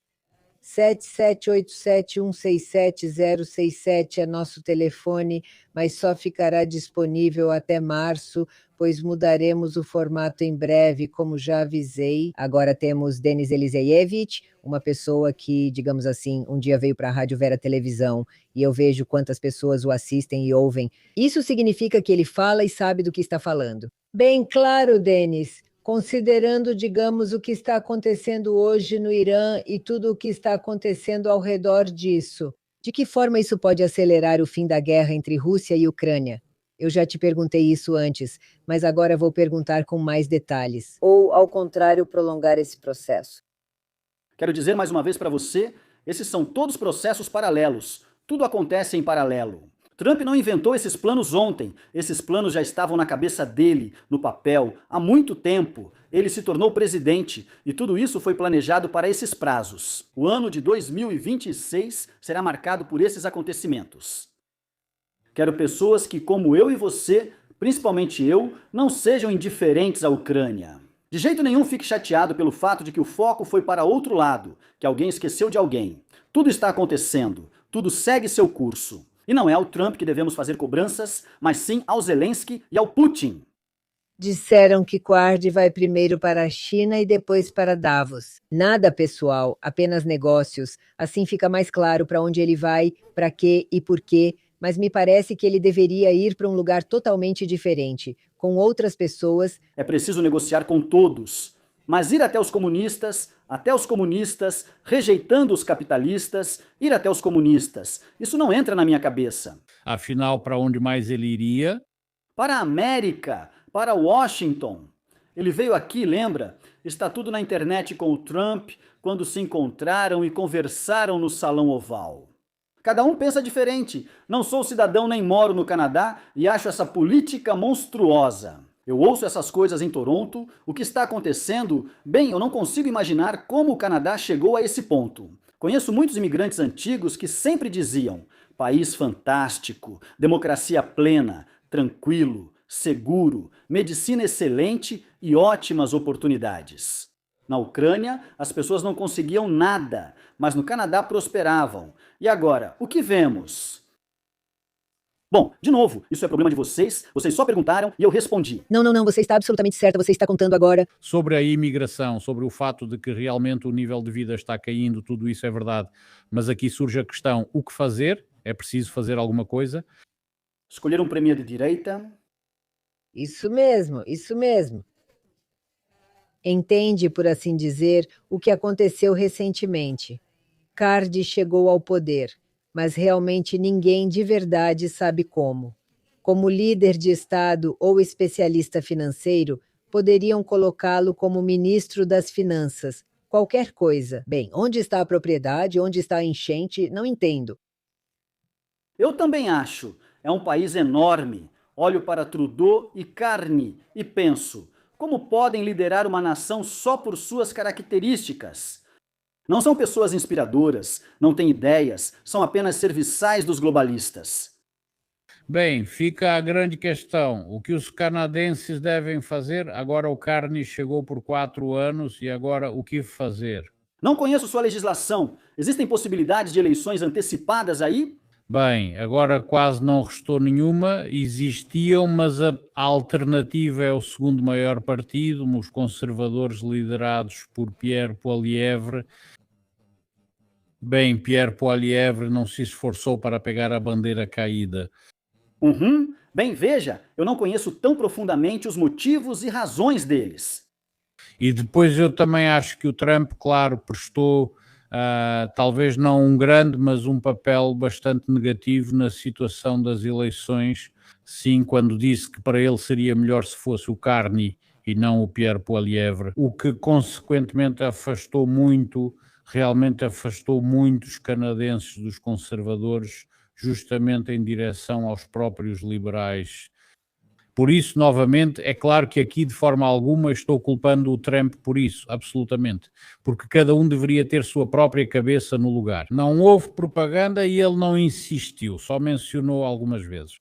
A: 7787167067 é nosso telefone, mas só ficará disponível até março, pois mudaremos o formato em breve, como já avisei. Agora temos Denis Eliseievich, uma pessoa que, digamos assim, um dia veio para a Rádio Vera Televisão e eu vejo quantas pessoas o assistem e ouvem. Isso significa que ele fala e sabe do que está falando. Bem claro, Denis. Considerando, digamos, o que está acontecendo hoje no Irã e tudo o que está acontecendo ao redor disso, de que forma isso pode acelerar o fim da guerra entre Rússia e Ucrânia? Eu já te perguntei isso antes, mas agora vou perguntar com mais detalhes. Ou, ao contrário, prolongar esse processo.
B: Quero dizer mais uma vez para você, esses são todos processos paralelos. Tudo acontece em paralelo. Trump não inventou esses planos ontem, esses planos já estavam na cabeça dele, no papel, há muito tempo. Ele se tornou presidente e tudo isso foi planejado para esses prazos. O ano de 2026 será marcado por esses acontecimentos. Quero pessoas que, como eu e você, principalmente eu, não sejam indiferentes à Ucrânia. De jeito nenhum fique chateado pelo fato de que o foco foi para outro lado, que alguém esqueceu de alguém. Tudo está acontecendo, tudo segue seu curso. E não é ao Trump que devemos fazer cobranças, mas sim ao Zelensky e ao Putin.
A: Disseram que Quard vai primeiro para a China e depois para Davos. Nada pessoal, apenas negócios. Assim fica mais claro para onde ele vai, para quê e por quê, mas me parece que ele deveria ir para um lugar totalmente diferente, com outras pessoas.
B: É preciso negociar com todos, mas ir até os comunistas, rejeitando os capitalistas, ir até os comunistas, isso não entra na minha cabeça.
C: Afinal, para onde mais ele iria?
B: Para a América, para Washington. Ele veio aqui, lembra? Está tudo na internet com o Trump, quando se encontraram e conversaram no Salão Oval. Cada um pensa diferente. Não sou cidadão nem moro no Canadá e acho essa política monstruosa. Eu ouço essas coisas em Toronto, o que está acontecendo? Bem, eu não consigo imaginar como o Canadá chegou a esse ponto. Conheço muitos imigrantes antigos que sempre diziam: país fantástico, democracia plena, tranquilo, seguro, medicina excelente e ótimas oportunidades. Na Ucrânia, as pessoas não conseguiam nada, mas no Canadá prosperavam. E agora, o que vemos? Bom, de novo, isso é problema de vocês só perguntaram e eu respondi.
A: Não, você está absolutamente certa, você está contando agora.
C: Sobre a imigração, sobre o fato de que realmente o nível de vida está caindo, tudo isso é verdade. Mas aqui surge a questão, o que fazer? É preciso fazer alguma coisa?
B: Escolher um premier de direita?
A: Isso mesmo, isso mesmo. Entende, por assim dizer, o que aconteceu recentemente. Card chegou ao poder, mas realmente ninguém de verdade sabe como. Como líder de Estado ou especialista financeiro, poderiam colocá-lo como ministro das Finanças, qualquer coisa. Bem, onde está a propriedade, onde está a enchente, não entendo.
B: Eu também acho. É um país enorme. Olho para Trudeau e Carney e penso, como podem liderar uma nação só por suas características? Não são pessoas inspiradoras, não têm ideias, são apenas serviçais dos globalistas.
C: Bem, fica a grande questão. O que os canadenses devem fazer? Agora o Carney chegou por 4 anos e agora o que fazer?
B: Não conheço sua legislação. Existem possibilidades de eleições antecipadas aí?
C: Bem, agora quase não restou nenhuma, existiam, mas a alternativa é o segundo maior partido, os conservadores liderados por Pierre Poilievre. Bem, Pierre Poilievre não se esforçou para pegar a bandeira caída.
B: Uhum. Bem, veja, eu não conheço tão profundamente os motivos e razões deles.
C: E depois eu também acho que o Trump, claro, prestou, talvez não um grande, mas um papel bastante negativo na situação das eleições. Sim, quando disse que para ele seria melhor se fosse o Carney e não o Pierre Poilievre, o que consequentemente realmente afastou muitos canadenses dos conservadores, justamente em direção aos próprios liberais. Por isso, novamente, é claro que aqui de forma alguma estou culpando o Trump por isso, absolutamente, porque cada um deveria ter sua própria cabeça no lugar. Não houve propaganda e ele não insistiu, só mencionou algumas vezes.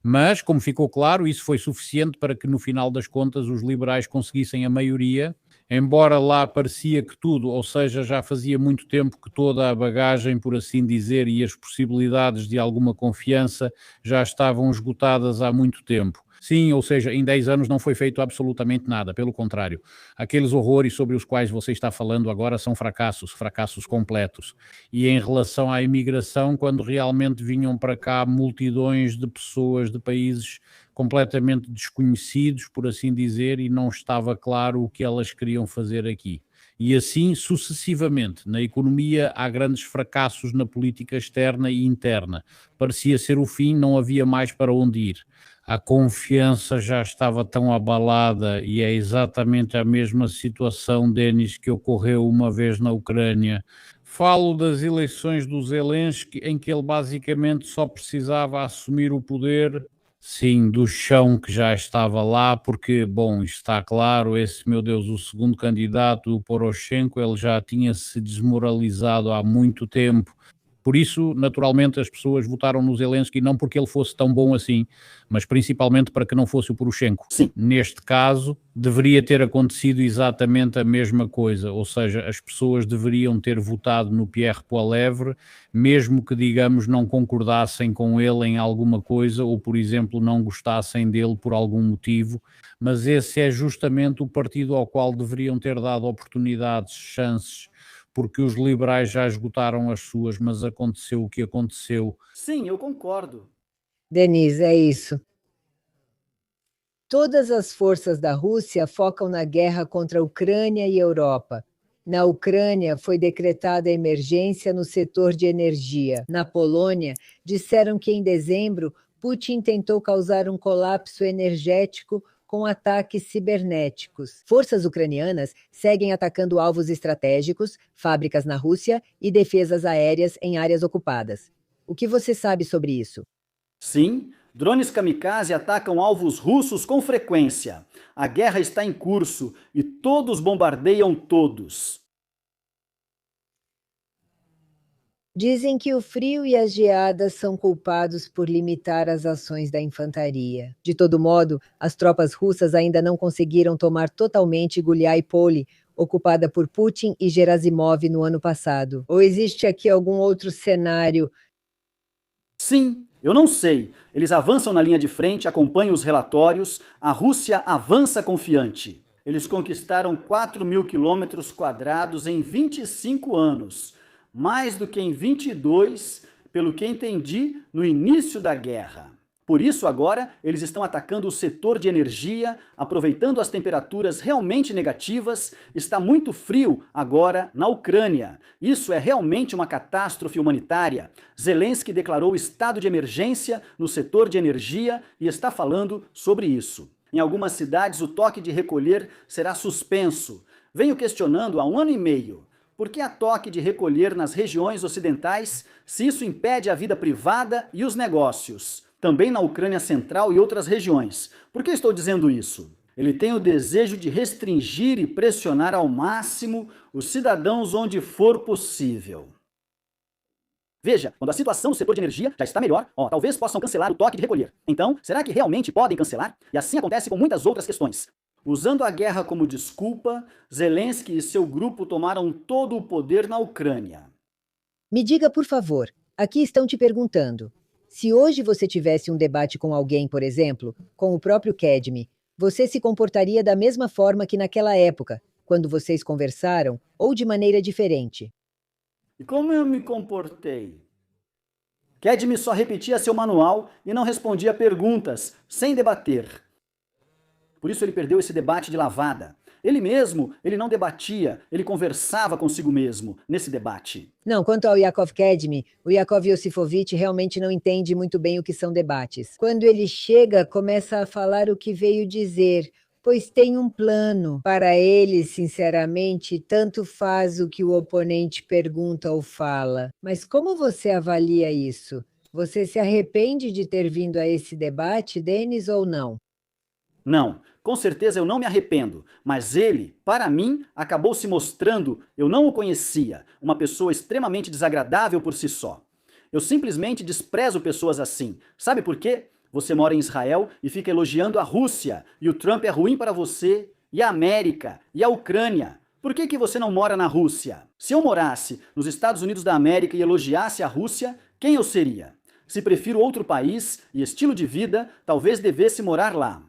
C: Mas, como ficou claro, isso foi suficiente para que no final das contas os liberais conseguissem a maioria, embora lá parecia que tudo, ou seja, já fazia muito tempo que toda a bagagem, por assim dizer, e as possibilidades de alguma confiança já estavam esgotadas há muito tempo. Sim, ou seja, em 10 anos não foi feito absolutamente nada, pelo contrário. Aqueles horrores sobre os quais você está falando agora são fracassos, fracassos completos. E em relação à imigração, quando realmente vinham para cá multidões de pessoas de países completamente desconhecidos, por assim dizer, e não estava claro o que elas queriam fazer aqui. E assim sucessivamente. Na economia há grandes fracassos na política externa e interna. Parecia ser o fim, não havia mais para onde ir. A confiança já estava tão abalada e é exatamente a mesma situação, Denis, que ocorreu uma vez na Ucrânia. Falo das eleições do Zelensky, em que ele basicamente só precisava assumir o poder, sim, do chão que já estava lá, porque, bom, está claro, esse, meu Deus, o segundo candidato, o Poroshenko, ele já tinha se desmoralizado há muito tempo. Por isso, naturalmente, as pessoas votaram no Zelensky não porque ele fosse tão bom assim, mas principalmente para que não fosse o Poroshenko.
B: Sim.
C: Neste caso, deveria ter acontecido exatamente a mesma coisa, ou seja, as pessoas deveriam ter votado no Pierre Poilievre, mesmo que, digamos, não concordassem com ele em alguma coisa ou, por exemplo, não gostassem dele por algum motivo, mas esse é justamente o partido ao qual deveriam ter dado oportunidades, chances, porque os liberais já esgotaram as suas, mas aconteceu o que aconteceu.
B: Sim, eu concordo.
A: Denise, é isso. Todas as forças da Rússia focam na guerra contra a Ucrânia e Europa. Na Ucrânia, foi decretada emergência no setor de energia. Na Polônia, disseram que em dezembro, Putin tentou causar um colapso energético com ataques cibernéticos. Forças ucranianas seguem atacando alvos estratégicos, fábricas na Rússia e defesas aéreas em áreas ocupadas. O que você sabe sobre isso?
B: Sim, drones kamikaze atacam alvos russos com frequência. A guerra está em curso e todos bombardeiam todos.
A: Dizem que o frio e as geadas são culpados por limitar as ações da infantaria. De todo modo, as tropas russas ainda não conseguiram tomar totalmente Guliái-Poli, ocupada por Putin e Gerasimov no ano passado. Ou existe aqui algum outro cenário?
B: Sim, eu não sei. Eles avançam na linha de frente, acompanham os relatórios. A Rússia avança confiante. Eles conquistaram 4.000 quilômetros quadrados em 25 anos, mais do que em 22, pelo que entendi, no início da guerra. Por isso, agora, eles estão atacando o setor de energia, aproveitando as temperaturas realmente negativas. Está muito frio agora na Ucrânia. Isso é realmente uma catástrofe humanitária. Zelensky declarou estado de emergência no setor de energia e está falando sobre isso. Em algumas cidades, o toque de recolher será suspenso. Venho questionando há 1 ano e meio. Por que há toque de recolher nas regiões ocidentais se isso impede a vida privada e os negócios? Também na Ucrânia Central e outras regiões. Por que estou dizendo isso? Ele tem o desejo de restringir e pressionar ao máximo os cidadãos onde for possível. Veja, quando a situação no setor de energia já está melhor, talvez possam cancelar o toque de recolher. Então, será que realmente podem cancelar? E assim acontece com muitas outras questões. Usando a guerra como desculpa, Zelensky e seu grupo tomaram todo o poder na Ucrânia.
A: Me diga, por favor, aqui estão te perguntando. Se hoje você tivesse um debate com alguém, por exemplo, com o próprio Kedmi, você se comportaria da mesma forma que naquela época, quando vocês conversaram, ou de maneira diferente?
B: E como eu me comportei? Kedmi só repetia seu manual e não respondia perguntas, sem debater. Por isso ele perdeu esse debate de lavada. Ele não debatia, ele conversava consigo mesmo nesse debate.
A: Não, quanto ao Yakov Kedmi, o Yakov Iosifovitch realmente não entende muito bem o que são debates. Quando ele chega, começa a falar o que veio dizer, pois tem um plano. Para ele, sinceramente, tanto faz o que o oponente pergunta ou fala. Mas como você avalia isso? Você se arrepende de ter vindo a esse debate, Denis, ou não?
B: Não, com certeza eu não me arrependo, mas ele, para mim, acabou se mostrando, eu não o conhecia, uma pessoa extremamente desagradável por si só. Eu simplesmente desprezo pessoas assim. Sabe por quê? Você mora em Israel e fica elogiando a Rússia, e o Trump é ruim para você, e a América, e a Ucrânia. Por que você não mora na Rússia? Se eu morasse nos Estados Unidos da América e elogiasse a Rússia, quem eu seria? Se prefiro outro país e estilo de vida, talvez devesse morar lá.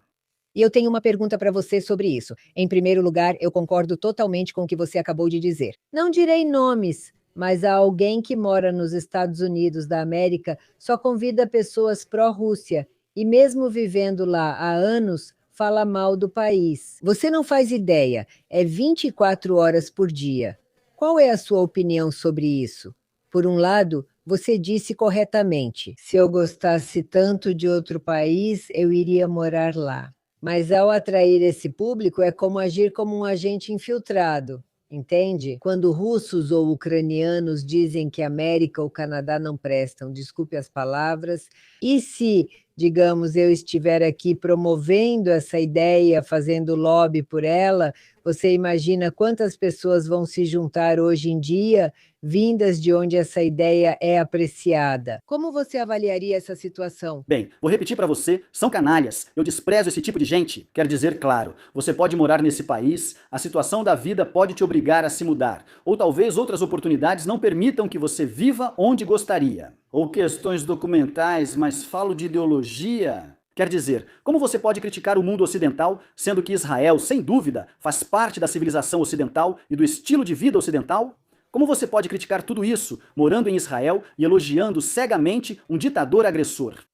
A: E eu tenho uma pergunta para você sobre isso. Em primeiro lugar, eu concordo totalmente com o que você acabou de dizer. Não direi nomes, mas há alguém que mora nos Estados Unidos da América só convida pessoas pró-Rússia e mesmo vivendo lá há anos, fala mal do país. Você não faz ideia, é 24 horas por dia. Qual é a sua opinião sobre isso? Por um lado, você disse corretamente, se eu gostasse tanto de outro país, eu iria morar lá. Mas ao atrair esse público é como agir como um agente infiltrado, entende? Quando russos ou ucranianos dizem que a América ou o Canadá não prestam, desculpe as palavras, e se, digamos, eu estiver aqui promovendo essa ideia, fazendo lobby por ela, você imagina quantas pessoas vão se juntar hoje em dia, vindas de onde essa ideia é apreciada. Como você avaliaria essa situação?
B: Bem, vou repetir para você, são canalhas. Eu desprezo esse tipo de gente. Quer dizer, claro, você pode morar nesse país, a situação da vida pode te obrigar a se mudar, ou talvez outras oportunidades não permitam que você viva onde gostaria. Ou questões documentais, mas falo de ideologia. Quer dizer, como você pode criticar o mundo ocidental, sendo que Israel, sem dúvida, faz parte da civilização ocidental e do estilo de vida ocidental? Como você pode criticar tudo isso, morando em Israel e elogiando cegamente um ditador agressor?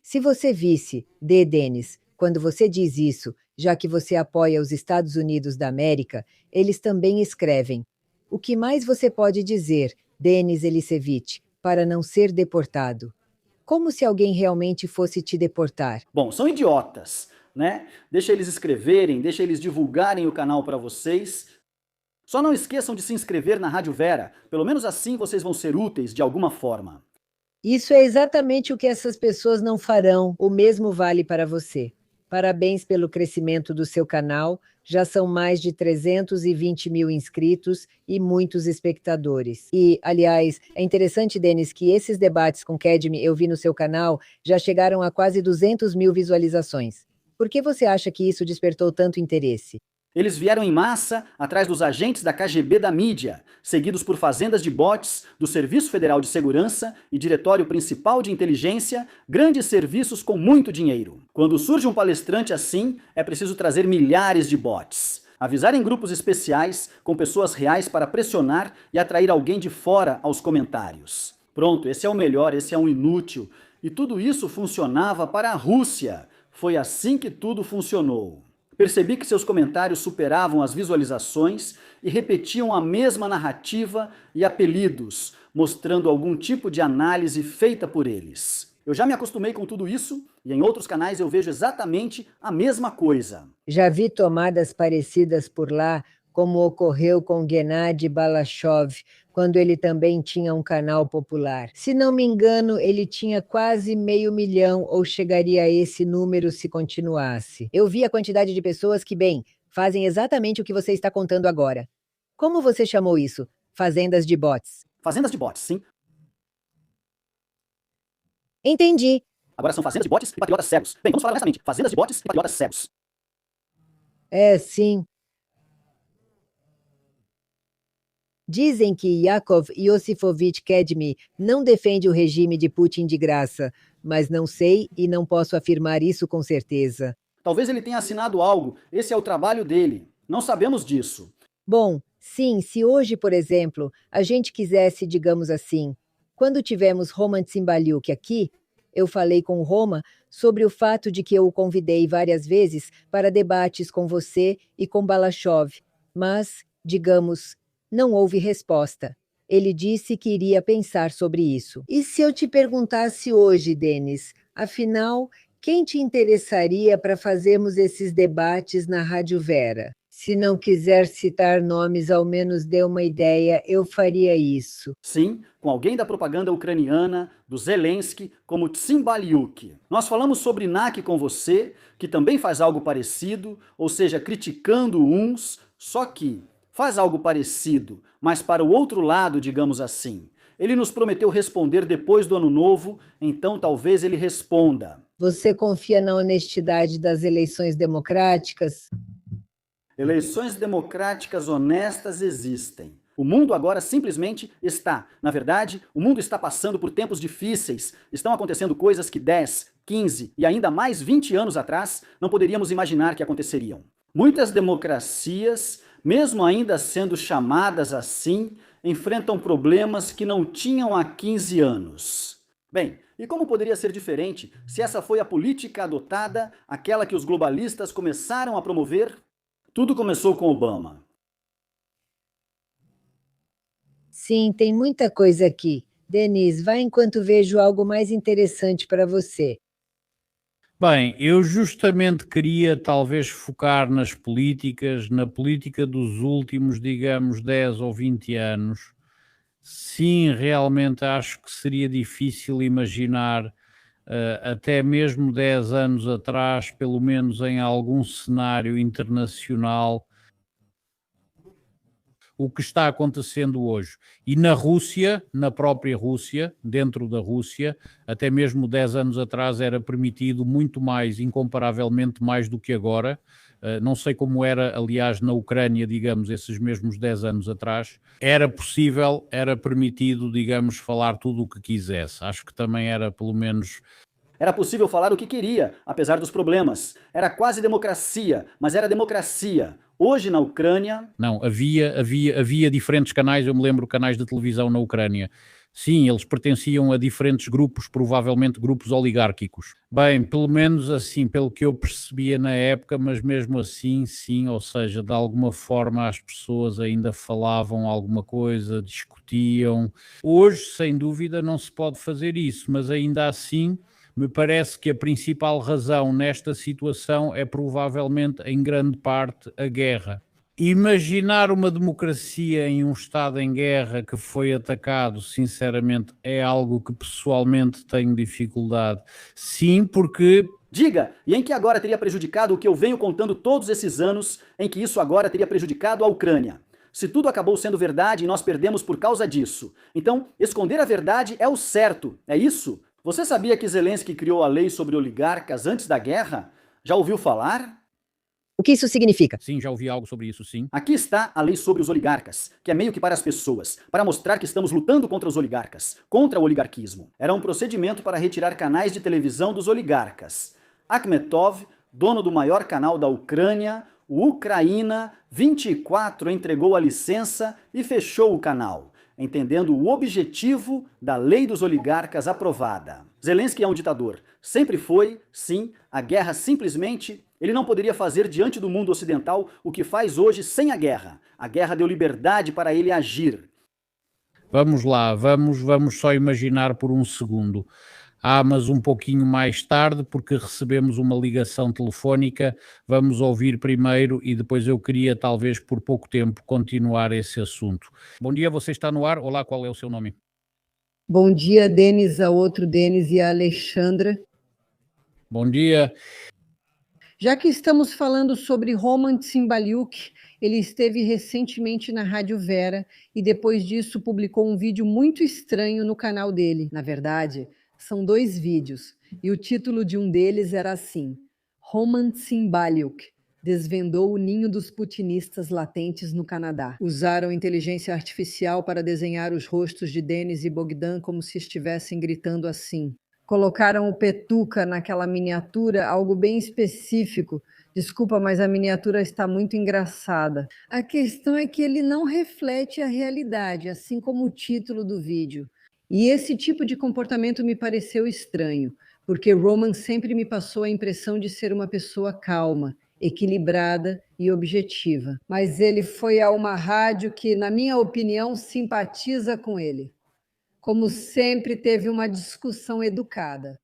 A: Se você visse, Denis, quando você diz isso, já que você apoia os Estados Unidos da América, eles também escrevem. O que mais você pode dizer, Denis Elisevich, para não ser deportado? Como se alguém realmente fosse te deportar?
B: Bom, são idiotas, né? Deixa eles escreverem, deixa eles divulgarem o canal para vocês. Só não esqueçam de se inscrever na Rádio Vera, pelo menos assim vocês vão ser úteis de alguma forma.
A: Isso é exatamente o que essas pessoas não farão. O mesmo vale para você. Parabéns pelo crescimento do seu canal. Já são mais de 320 mil inscritos e muitos espectadores. E, aliás, é interessante, Denis, que esses debates com Kedmi eu vi no seu canal já chegaram a quase 200 mil visualizações. Por que você acha que isso despertou tanto interesse?
B: Eles vieram em massa atrás dos agentes da KGB da mídia, seguidos por fazendas de bots, do Serviço Federal de Segurança e Diretório Principal de Inteligência, grandes serviços com muito dinheiro. Quando surge um palestrante assim, é preciso trazer milhares de bots. Avisar em grupos especiais, com pessoas reais para pressionar e atrair alguém de fora aos comentários. Pronto, esse é o melhor, esse é um inútil. E tudo isso funcionava para a Rússia. Foi assim que tudo funcionou. Percebi que seus comentários superavam as visualizações e repetiam a mesma narrativa e apelidos, mostrando algum tipo de análise feita por eles. Eu já me acostumei com tudo isso e em outros canais eu vejo exatamente a mesma coisa.
A: Já vi tomadas parecidas por lá, como ocorreu com Gennady Balashov, quando ele também tinha um canal popular. Se não me engano, ele tinha quase 500 mil ou chegaria a esse número se continuasse. Eu vi a quantidade de pessoas que, bem, fazem exatamente o que você está contando agora. Como você chamou isso? Fazendas de bots.
B: Fazendas de bots, sim.
A: Entendi.
B: Agora são fazendas de bots e patriotas cegos. Bem, vamos falar honestamente. Fazendas de bots e patriotas cegos.
A: É, sim. Dizem que Yakov Iosifovitch Kedmi não defende o regime de Putin de graça, mas não sei e não posso afirmar isso com certeza.
B: Talvez ele tenha assinado algo, esse é o trabalho dele. Não sabemos disso.
A: Bom, Sim, se hoje, por exemplo, a gente quisesse, digamos assim, quando tivemos Roman Tsimbalyuk aqui, eu falei com o Roma sobre o fato de que eu o convidei várias vezes para debates com você e com Balashov, mas, digamos, não houve resposta. Ele disse que iria pensar sobre isso. E se eu te perguntasse hoje, Denis, afinal, quem te interessaria para fazermos esses debates na Rádio Vera? Se não quiser citar nomes, ao menos dê uma ideia, eu faria isso.
B: Sim, com alguém da propaganda ucraniana, do Zelensky, como Tsymbalyuk. Nós falamos sobre NAC com você, que também faz algo parecido, ou seja, criticando uns, só que faz algo parecido, mas para o outro lado, digamos assim. Ele nos prometeu responder depois do ano novo, então talvez ele responda.
A: Você confia na honestidade das eleições democráticas?
B: Eleições democráticas honestas existem. O mundo agora simplesmente está. Na verdade, o mundo está passando por tempos difíceis. Estão acontecendo coisas que 10, 15 e ainda mais 20 anos atrás não poderíamos imaginar que aconteceriam. Muitas democracias, mesmo ainda sendo chamadas assim, enfrentam problemas que não tinham há 15 anos. Bem, e como poderia ser diferente se essa foi a política adotada, aquela que os globalistas começaram a promover? Tudo começou com Obama.
A: Sim, tem muita coisa aqui. Denise, vai enquanto vejo algo mais interessante para você.
C: Bem, eu justamente queria talvez focar nas políticas, na política dos últimos, digamos, 10 ou 20 anos. Sim, realmente acho que seria difícil imaginar, até mesmo 10 anos atrás, pelo menos em algum cenário internacional, o que está acontecendo hoje. E na Rússia, na própria Rússia, dentro da Rússia, até mesmo 10 anos atrás era permitido muito mais, incomparavelmente mais do que agora. Não sei como era, aliás, na Ucrânia, digamos, esses mesmos 10 anos atrás. Era possível, era permitido, digamos, falar tudo o que quisesse. Acho que também era, pelo menos,
B: Era possível falar o que queria, apesar dos problemas. Era quase democracia, mas era democracia. Hoje na Ucrânia,
C: não, havia diferentes canais, eu me lembro canais de televisão na Ucrânia. Sim, eles pertenciam a diferentes grupos, provavelmente grupos oligárquicos. Bem, pelo menos assim, pelo que eu percebia na época, mas mesmo assim, sim, ou seja, de alguma forma as pessoas ainda falavam alguma coisa, discutiam. Hoje, sem dúvida, não se pode fazer isso, mas ainda assim, me parece que a principal razão nesta situação é provavelmente, em grande parte, a guerra. Imaginar uma democracia em um Estado em guerra que foi atacado, sinceramente, é algo que pessoalmente tenho dificuldade. Sim, porque
B: diga, e em que agora teria prejudicado o que eu venho contando todos esses anos, em que isso agora teria prejudicado a Ucrânia. Se tudo acabou sendo verdade e nós perdemos por causa disso. Então, esconder a verdade é o certo, é isso? Você sabia que Zelensky criou a lei sobre oligarcas antes da guerra? Já ouviu falar?
A: O que isso significa?
C: sim, já ouvi algo sobre isso, sim.
B: Aqui está a lei sobre os oligarcas, que é meio que para as pessoas, para mostrar que estamos lutando contra os oligarcas, contra o oligarquismo. Era um procedimento para retirar canais de televisão dos oligarcas. Akhmetov, dono do maior canal da Ucrânia, o Ucraína 24, entregou a licença e fechou o canal, entendendo o objetivo da lei dos oligarcas aprovada. Zelensky é um ditador. Sempre foi, sim, a guerra simplesmente ele não poderia fazer diante do mundo ocidental o que faz hoje sem a guerra. A guerra deu liberdade para ele agir.
C: Vamos lá, vamos só imaginar por um segundo. Ah, mas um pouquinho mais tarde, porque recebemos uma ligação telefónica, vamos ouvir primeiro e depois eu queria, talvez por pouco tempo, continuar esse assunto. Bom dia, você está no ar? Olá, qual é o seu nome?
D: Bom dia, Denis, a outro Denis e a Alexandra.
C: Bom dia.
D: Já que estamos falando sobre Roman Tsymbalyuk, ele esteve recentemente na Rádio Vera e depois disso publicou um vídeo muito estranho no canal dele. Na verdade, são 2 vídeos e o título de um deles era assim: Roman Tsymbalyuk desvendou o ninho dos putinistas latentes no Canadá. Usaram inteligência artificial para desenhar os rostos de Denis e Bogdan como se estivessem gritando assim. Colocaram o Petuca naquela miniatura, algo bem específico, Desculpa, mas a miniatura está muito engraçada. A questão é que ele não reflete a realidade, assim como o título do vídeo. E esse tipo de comportamento me pareceu estranho, porque Roman sempre me passou a impressão de ser uma pessoa calma, equilibrada e objetiva. Mas ele foi a uma rádio que, na minha opinião, simpatiza com ele. Como sempre, teve uma discussão educada.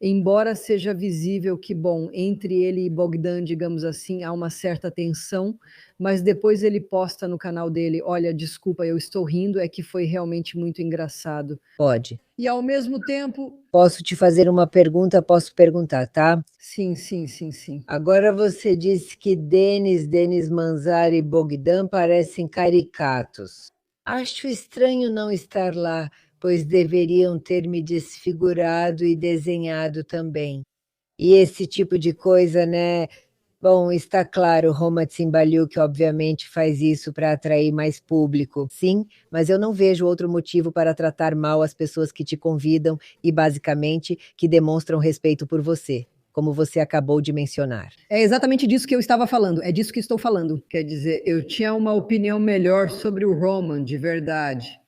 D: Embora seja visível que, bom, entre ele e Bogdan, digamos assim, há uma certa tensão, mas depois ele posta no canal dele: olha, desculpa, eu estou rindo, é que foi realmente muito engraçado.
A: Pode.
D: E ao mesmo tempo,
A: Posso te fazer uma pergunta? Posso perguntar, tá?
D: sim, sim, sim, sim.
A: Agora você disse que Denis Manzar e Bogdan parecem caricatos. Acho estranho não estar lá, pois deveriam ter me desfigurado e desenhado também. E esse tipo de coisa, né? Bom, está claro, Roma Tsimbaliuk obviamente faz isso para atrair mais público. Sim, mas eu não vejo outro motivo para tratar mal as pessoas que te convidam e, basicamente, que demonstram respeito por você, como você acabou de mencionar.
D: É exatamente disso que eu estava falando, é disso que estou falando. Quer dizer, eu tinha uma opinião melhor sobre o Roman, de verdade.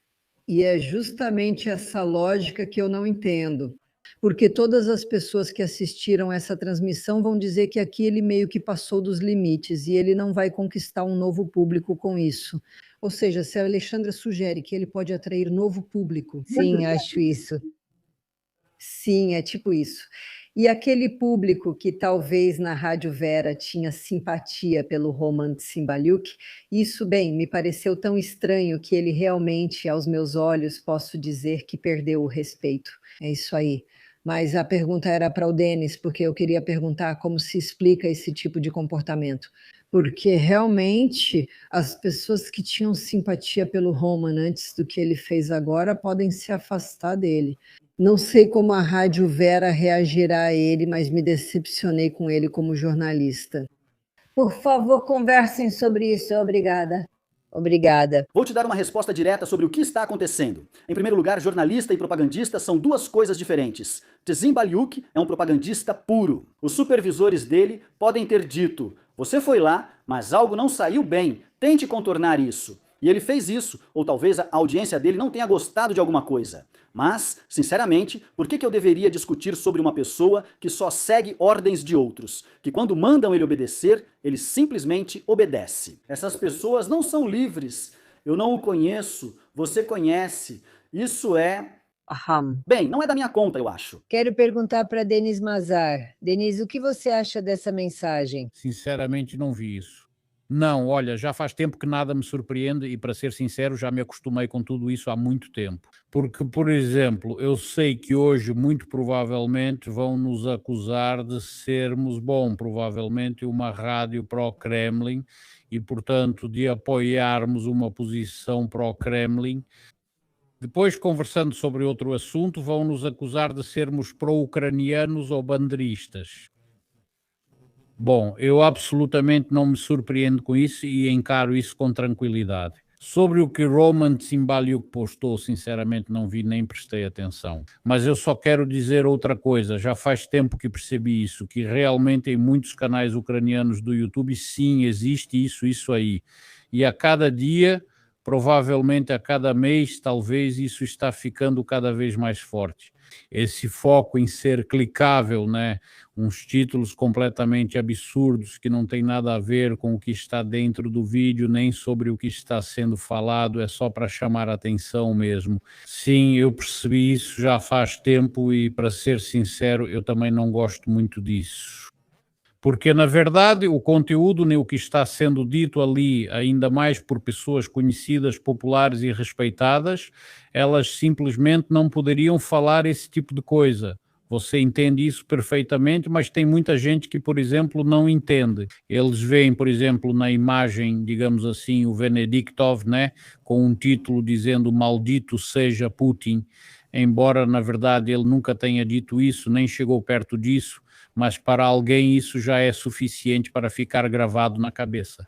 D: E é justamente essa lógica que eu não entendo. Porque todas as pessoas que assistiram essa transmissão vão dizer que aqui ele meio que passou dos limites e ele não vai conquistar um novo público com isso. Ou seja, se a Alexandra sugere que ele pode atrair novo público.
A: Sim, acho isso.
D: Sim, é tipo isso. E aquele público que talvez na Rádio Vera tinha simpatia pelo Roman Tsimbaliuk, isso, bem, me pareceu tão estranho que ele realmente, aos meus olhos, posso dizer que perdeu o respeito. É isso aí. Mas a pergunta era para o Denis, porque eu queria perguntar como se explica esse tipo de comportamento. Porque realmente as pessoas que tinham simpatia pelo Roman antes do que ele fez agora podem se afastar dele. Não sei como a Rádio Vera reagirá a ele, mas me decepcionei com ele como jornalista.
E: Por favor, conversem sobre isso. Obrigada.
A: Obrigada.
B: Vou te dar uma resposta direta sobre o que está acontecendo. Em primeiro lugar, jornalista e propagandista são duas coisas diferentes. Tsimbaliuk é um propagandista puro. Os supervisores dele podem ter dito: você foi lá, mas algo não saiu bem, tente contornar isso. E ele fez isso, ou talvez a audiência dele não tenha gostado de alguma coisa. Mas, sinceramente, por que eu deveria discutir sobre uma pessoa que só segue ordens de outros? Que quando mandam ele obedecer, ele simplesmente obedece. Essas pessoas não são livres. Eu não o conheço, você conhece. Isso é... Bem, não é da minha conta, eu acho.
A: Quero perguntar para Denis Mazar. Denis, o que você acha dessa mensagem?
C: Sinceramente, não vi isso. Não, olha, já faz tempo que nada me surpreende e, para ser sincero, já me acostumei com tudo isso há muito tempo. Porque, por exemplo, eu sei que hoje, muito provavelmente, vão nos acusar de sermos, bom, provavelmente uma rádio pró-Kremlin e, portanto, de apoiarmos uma posição pró-Kremlin. Depois, conversando sobre outro assunto, vão nos acusar de sermos pró-ucranianos ou bandeiristas. Bom, eu absolutamente não me surpreendo com isso e encaro isso com tranquilidade. Sobre o que Roman Tsimbaliuk postou, sinceramente não vi nem prestei atenção. Mas eu só quero dizer outra coisa, já faz tempo que percebi isso, que realmente em muitos canais ucranianos do YouTube, sim, existe isso aí. E a cada dia, provavelmente a cada mês, talvez isso está ficando cada vez mais forte. Esse foco em ser clicável, né? Uns títulos completamente absurdos que não tem nada a ver com o que está dentro do vídeo, nem sobre o que está sendo falado, é só para chamar a atenção mesmo. Sim, eu percebi isso já faz tempo e, para ser sincero, eu também não gosto muito disso. Porque, na verdade, o conteúdo, nem o que está sendo dito ali, ainda mais por pessoas conhecidas, populares e respeitadas, elas simplesmente não poderiam falar esse tipo de coisa. Você entende isso perfeitamente, mas tem muita gente que, por exemplo, não entende. Eles veem, por exemplo, na imagem, digamos assim, o Venediktov, né, com um título dizendo "Maldito seja Putin", embora, na verdade, ele nunca tenha dito isso, nem chegou perto disso, mas para alguém isso já é suficiente para ficar gravado na cabeça.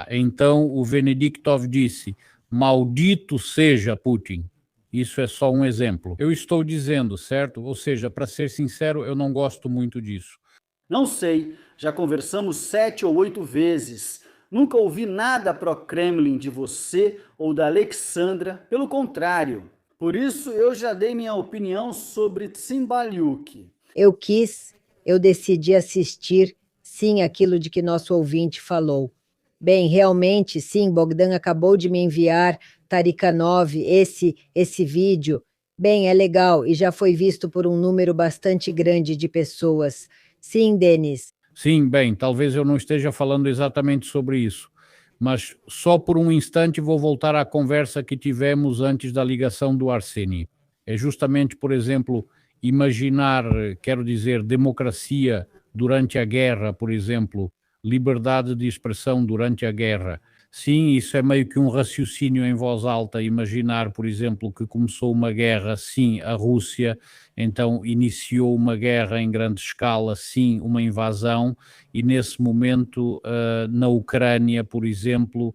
C: Então o Venediktov disse: "Maldito seja Putin". Isso é só um exemplo. Eu estou dizendo, certo? Ou seja, para ser sincero, eu não gosto muito disso.
B: Não sei, Já conversamos 7 ou 8 vezes. Nunca ouvi nada pró-Kremlin de você ou da Alexandra, pelo contrário. Por isso, eu já dei minha opinião sobre Tsymbaliuk.
A: Eu decidi assistir, sim, aquilo de que nosso ouvinte falou. Bem, realmente, sim, Bogdan acabou de me enviar, Tarikanov, esse vídeo. Bem, é legal e já foi visto por um número bastante grande de pessoas. Sim, Denis.
C: Sim, bem, talvez eu não esteja falando exatamente sobre isso, mas só por um instante vou voltar à conversa que tivemos antes da ligação do Arseni. É justamente, por exemplo, imaginar, quero dizer, democracia durante a guerra, por exemplo, liberdade de expressão durante a guerra. Sim, isso é meio que um raciocínio em voz alta, imaginar, por exemplo, que começou uma guerra, sim, a Rússia, então iniciou uma guerra em grande escala, sim, uma invasão, e nesse momento, na Ucrânia, por exemplo,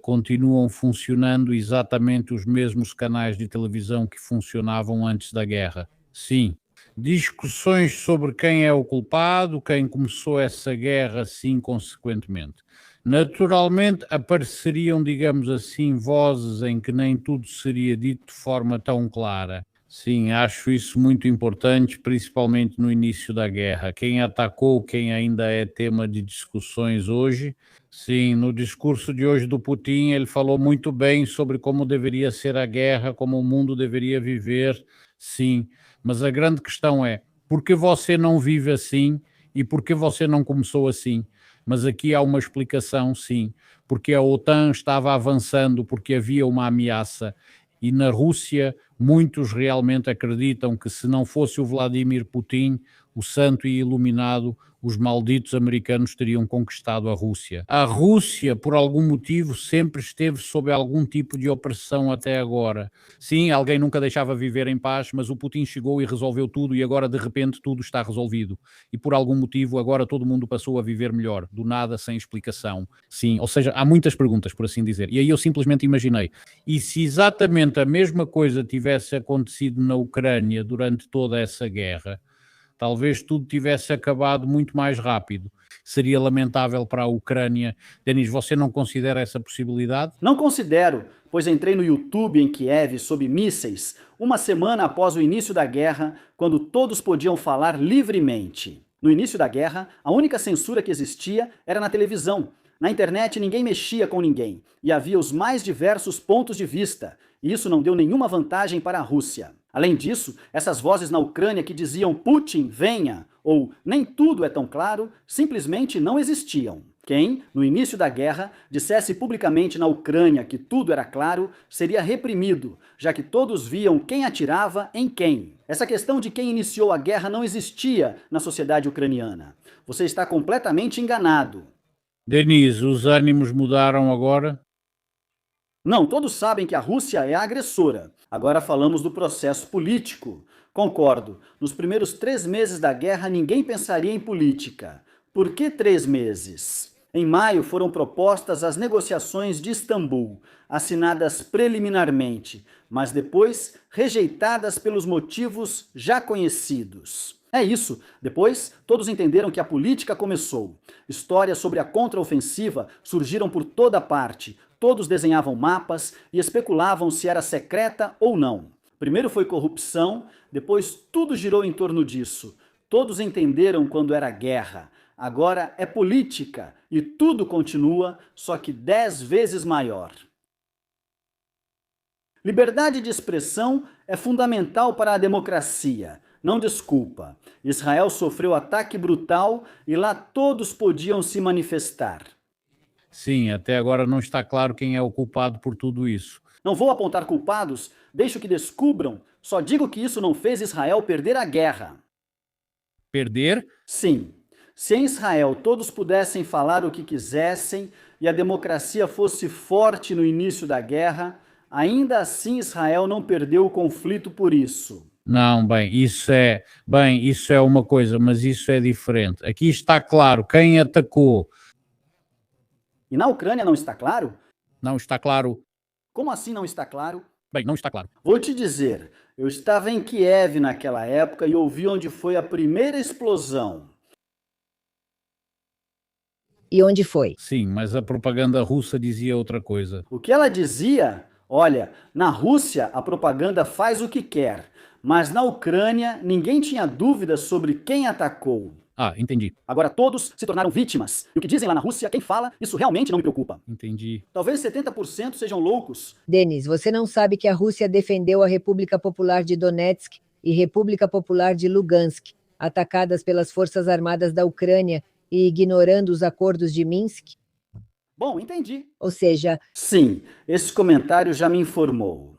C: continuam funcionando exatamente os mesmos canais de televisão que funcionavam antes da guerra. Sim. Discussões sobre quem é o culpado, quem começou essa guerra, sim, consequentemente. Naturalmente apareceriam, digamos assim, vozes em que nem tudo seria dito de forma tão clara. Sim, acho isso muito importante, principalmente no início da guerra. Quem atacou, quem ainda é tema de discussões hoje. Sim, no discurso de hoje do Putin, ele falou muito bem sobre como deveria ser a guerra, como o mundo deveria viver. Sim, mas a grande questão é, por que você não vive assim e por que você não começou assim? Mas aqui há uma explicação, sim, porque a OTAN estava avançando, porque havia uma ameaça, e na Rússia muitos realmente acreditam que se não fosse o Vladimir Putin, o santo e iluminado, os malditos americanos teriam conquistado a Rússia. A Rússia, por algum motivo, sempre esteve sob algum tipo de opressão até agora. Sim, alguém nunca deixava viver em paz, mas o Putin chegou e resolveu tudo e agora de repente tudo está resolvido. E por algum motivo agora todo mundo passou a viver melhor, do nada, sem explicação. Sim, ou seja, há muitas perguntas, por assim dizer. E aí eu simplesmente imaginei, e se exatamente a mesma coisa tivesse acontecido na Ucrânia durante toda essa guerra, talvez tudo tivesse acabado muito mais rápido. Seria lamentável para a Ucrânia. Denis, você não considera essa possibilidade?
B: Não considero, pois entrei no YouTube em Kiev sob mísseis, uma semana após o início da guerra, quando todos podiam falar livremente. No início da guerra, a única censura que existia era na televisão. Na internet ninguém mexia com ninguém, e havia os mais diversos pontos de vista, e isso não deu nenhuma vantagem para a Rússia. Além disso, essas vozes na Ucrânia que diziam Putin, venha, ou nem tudo é tão claro, simplesmente não existiam. Quem, no início da guerra, dissesse publicamente na Ucrânia que tudo era claro, seria reprimido, já que todos viam quem atirava em quem. Essa questão de quem iniciou a guerra não existia na sociedade ucraniana. Você está completamente enganado.
C: Denis, os ânimos mudaram agora?
B: Não, todos sabem que a Rússia é a agressora. Agora falamos do processo político. Concordo, nos primeiros 3 meses da guerra ninguém pensaria em política. Por que 3 meses? Em maio foram propostas as negociações de Istambul, assinadas preliminarmente, mas depois rejeitadas pelos motivos já conhecidos. É isso. Depois, todos entenderam que a política começou. Histórias sobre a contraofensiva surgiram por toda parte. Todos desenhavam mapas e especulavam se era secreta ou não. Primeiro foi corrupção, depois tudo girou em torno disso. Todos entenderam quando era guerra. Agora é política e tudo continua, só que 10 vezes maior. Liberdade de expressão é fundamental para a democracia. Não desculpa. Israel sofreu ataque brutal e lá todos podiam se manifestar.
C: Sim, até agora não está claro quem é o culpado por tudo isso.
B: Não vou apontar culpados, deixo que descubram. Só digo que isso não fez Israel perder a guerra.
C: Perder?
B: Sim. Se em Israel todos pudessem falar o que quisessem e a democracia fosse forte no início da guerra, ainda assim Israel não perdeu o conflito por isso.
C: Não, bem, isso é uma coisa, mas isso é diferente. Aqui está claro quem atacou.
B: E na Ucrânia não está claro?
C: Não está claro.
B: Como assim não está claro?
C: Bem, não está claro.
B: Vou te dizer, eu estava em Kiev naquela época e ouvi onde foi a primeira explosão.
A: E onde foi?
C: Sim, mas a propaganda russa dizia outra coisa.
B: O que ela dizia? Olha, na Rússia a propaganda faz o que quer, mas na Ucrânia ninguém tinha dúvidas sobre quem atacou.
C: Ah, entendi,
B: Agora todos se tornaram vítimas. E o que dizem lá na Rússia, quem fala, isso realmente não me preocupa.
C: entendi.
B: Talvez 70% sejam loucos.
A: Denis, você não sabe que a Rússia defendeu a República Popular de Donetsk e República Popular de Lugansk, atacadas pelas Forças Armadas da Ucrânia e ignorando os acordos de Minsk?
B: Bom, entendi.
A: Ou seja,
B: Sim, esse comentário já me informou.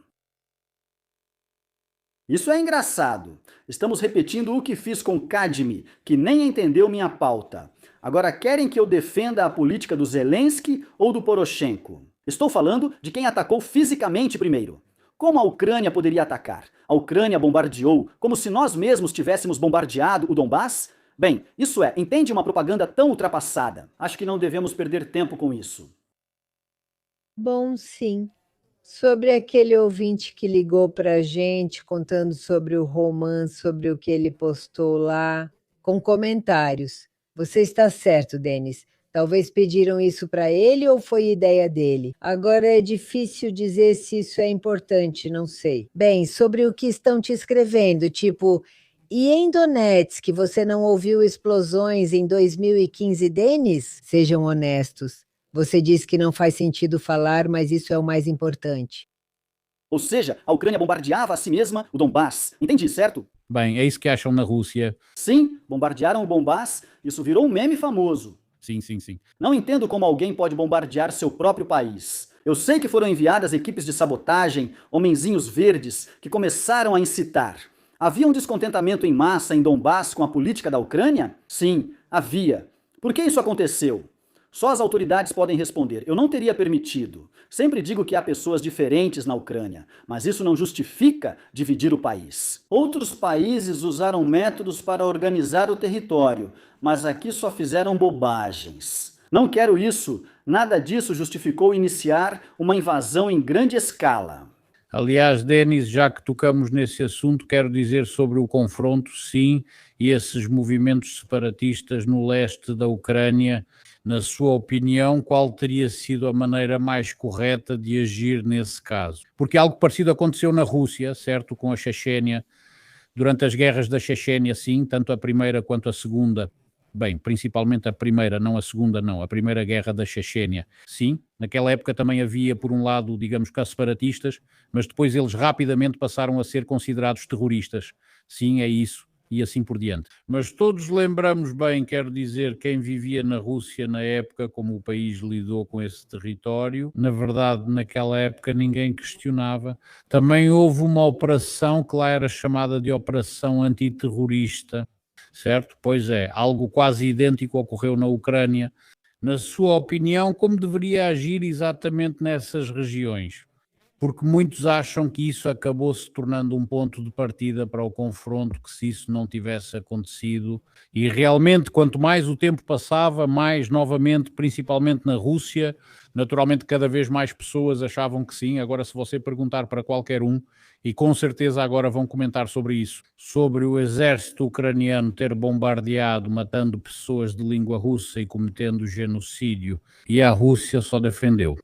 B: Isso é engraçado. Estamos repetindo o que fiz com Kadmi, que nem entendeu minha pauta. Agora querem que eu defenda a política do Zelensky ou do Poroshenko? Estou falando de quem atacou fisicamente primeiro. Como a Ucrânia poderia atacar? A Ucrânia bombardeou, como se nós mesmos tivéssemos bombardeado o Donbass? Bem, isso é, entende uma propaganda tão ultrapassada? Acho que não devemos perder tempo com isso.
A: bom, sim. Sobre aquele ouvinte que ligou para a gente contando sobre o romance, sobre o que ele postou lá, com comentários. Você está certo, Denis. Talvez pediram isso para ele ou foi ideia dele. Agora é difícil dizer se isso é importante, não sei. Bem, sobre o que estão te escrevendo, tipo, e em Donetsk você não ouviu explosões em 2015, Denis? Sejam honestos. Você diz que não faz sentido falar, mas isso é o mais importante.
B: Ou seja, a Ucrânia bombardeava a si mesma o Donbass. Entendi, certo?
C: Bem, é isso que acham na Rússia.
B: Sim, bombardearam o Donbass, isso virou um meme famoso.
C: Sim, sim, sim.
B: Não entendo como alguém pode bombardear seu próprio país. Eu sei que foram enviadas equipes de sabotagem, homenzinhos verdes, que começaram a incitar. Havia um descontentamento em massa em Donbass com a política da Ucrânia? Sim, havia. Por que isso aconteceu? Só as autoridades podem responder. Eu não teria permitido. Sempre digo que há pessoas diferentes na Ucrânia, mas isso não justifica dividir o país. Outros países usaram métodos para organizar o território, mas aqui só fizeram bobagens. Não quero isso. Nada disso justificou iniciar uma invasão em grande escala.
C: Aliás, Denis, já que tocamos nesse assunto, quero dizer sobre o confronto, sim, e esses movimentos separatistas no leste da Ucrânia. Na sua opinião, qual teria sido a maneira mais correta de agir nesse caso? Porque algo parecido aconteceu na Rússia, certo? Com a Chechênia. Durante as guerras da Chechênia, sim, tanto a primeira quanto a segunda. Bem, principalmente a primeira, não a segunda, não. A primeira guerra da Chechênia. Sim, naquela época também havia, por um lado, digamos que separatistas, mas depois eles rapidamente passaram a ser considerados terroristas. Sim, é isso. E assim por diante. Mas todos lembramos bem, quero dizer, quem vivia na Rússia na época, como o país lidou com esse território. Na verdade, naquela época ninguém questionava. Também houve uma operação que lá era chamada de Operação Antiterrorista, certo? Pois é, algo quase idêntico ocorreu na Ucrânia. Na sua opinião, como deveria agir exatamente nessas regiões? Porque muitos acham que isso acabou se tornando um ponto de partida para o confronto, que se isso não tivesse acontecido, e realmente quanto mais o tempo passava, mais novamente, principalmente na Rússia, naturalmente cada vez mais pessoas achavam que sim. Agora se você perguntar para qualquer um, e com certeza agora vão comentar sobre isso, sobre o exército ucraniano ter bombardeado, matando pessoas de língua russa e cometendo genocídio, e a Rússia só defendeu.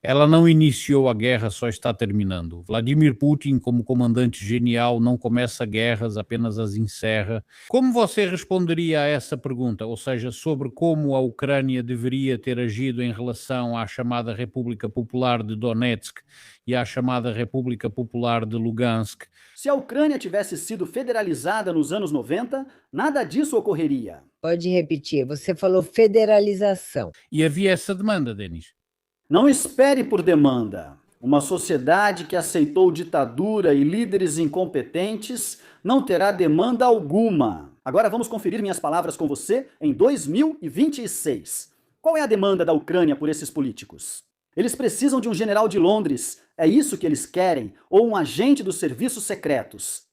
C: Ela não iniciou a guerra, só está terminando. Vladimir Putin, como comandante genial, não começa guerras, apenas as encerra. Como você responderia a essa pergunta? Ou seja, sobre como a Ucrânia deveria ter agido em relação à chamada República Popular de Donetsk e à chamada República Popular de Lugansk?
B: Se a Ucrânia tivesse sido federalizada nos anos 90, nada disso ocorreria.
A: Pode repetir, você falou federalização.
C: E havia essa demanda, Denis.
B: Não espere por demanda. Uma sociedade que aceitou ditadura e líderes incompetentes não terá demanda alguma. Agora vamos conferir minhas palavras com você em 2026. Qual é a demanda da Ucrânia por esses políticos? Eles precisam de um general de Londres, é isso que eles querem, ou um agente dos serviços secretos.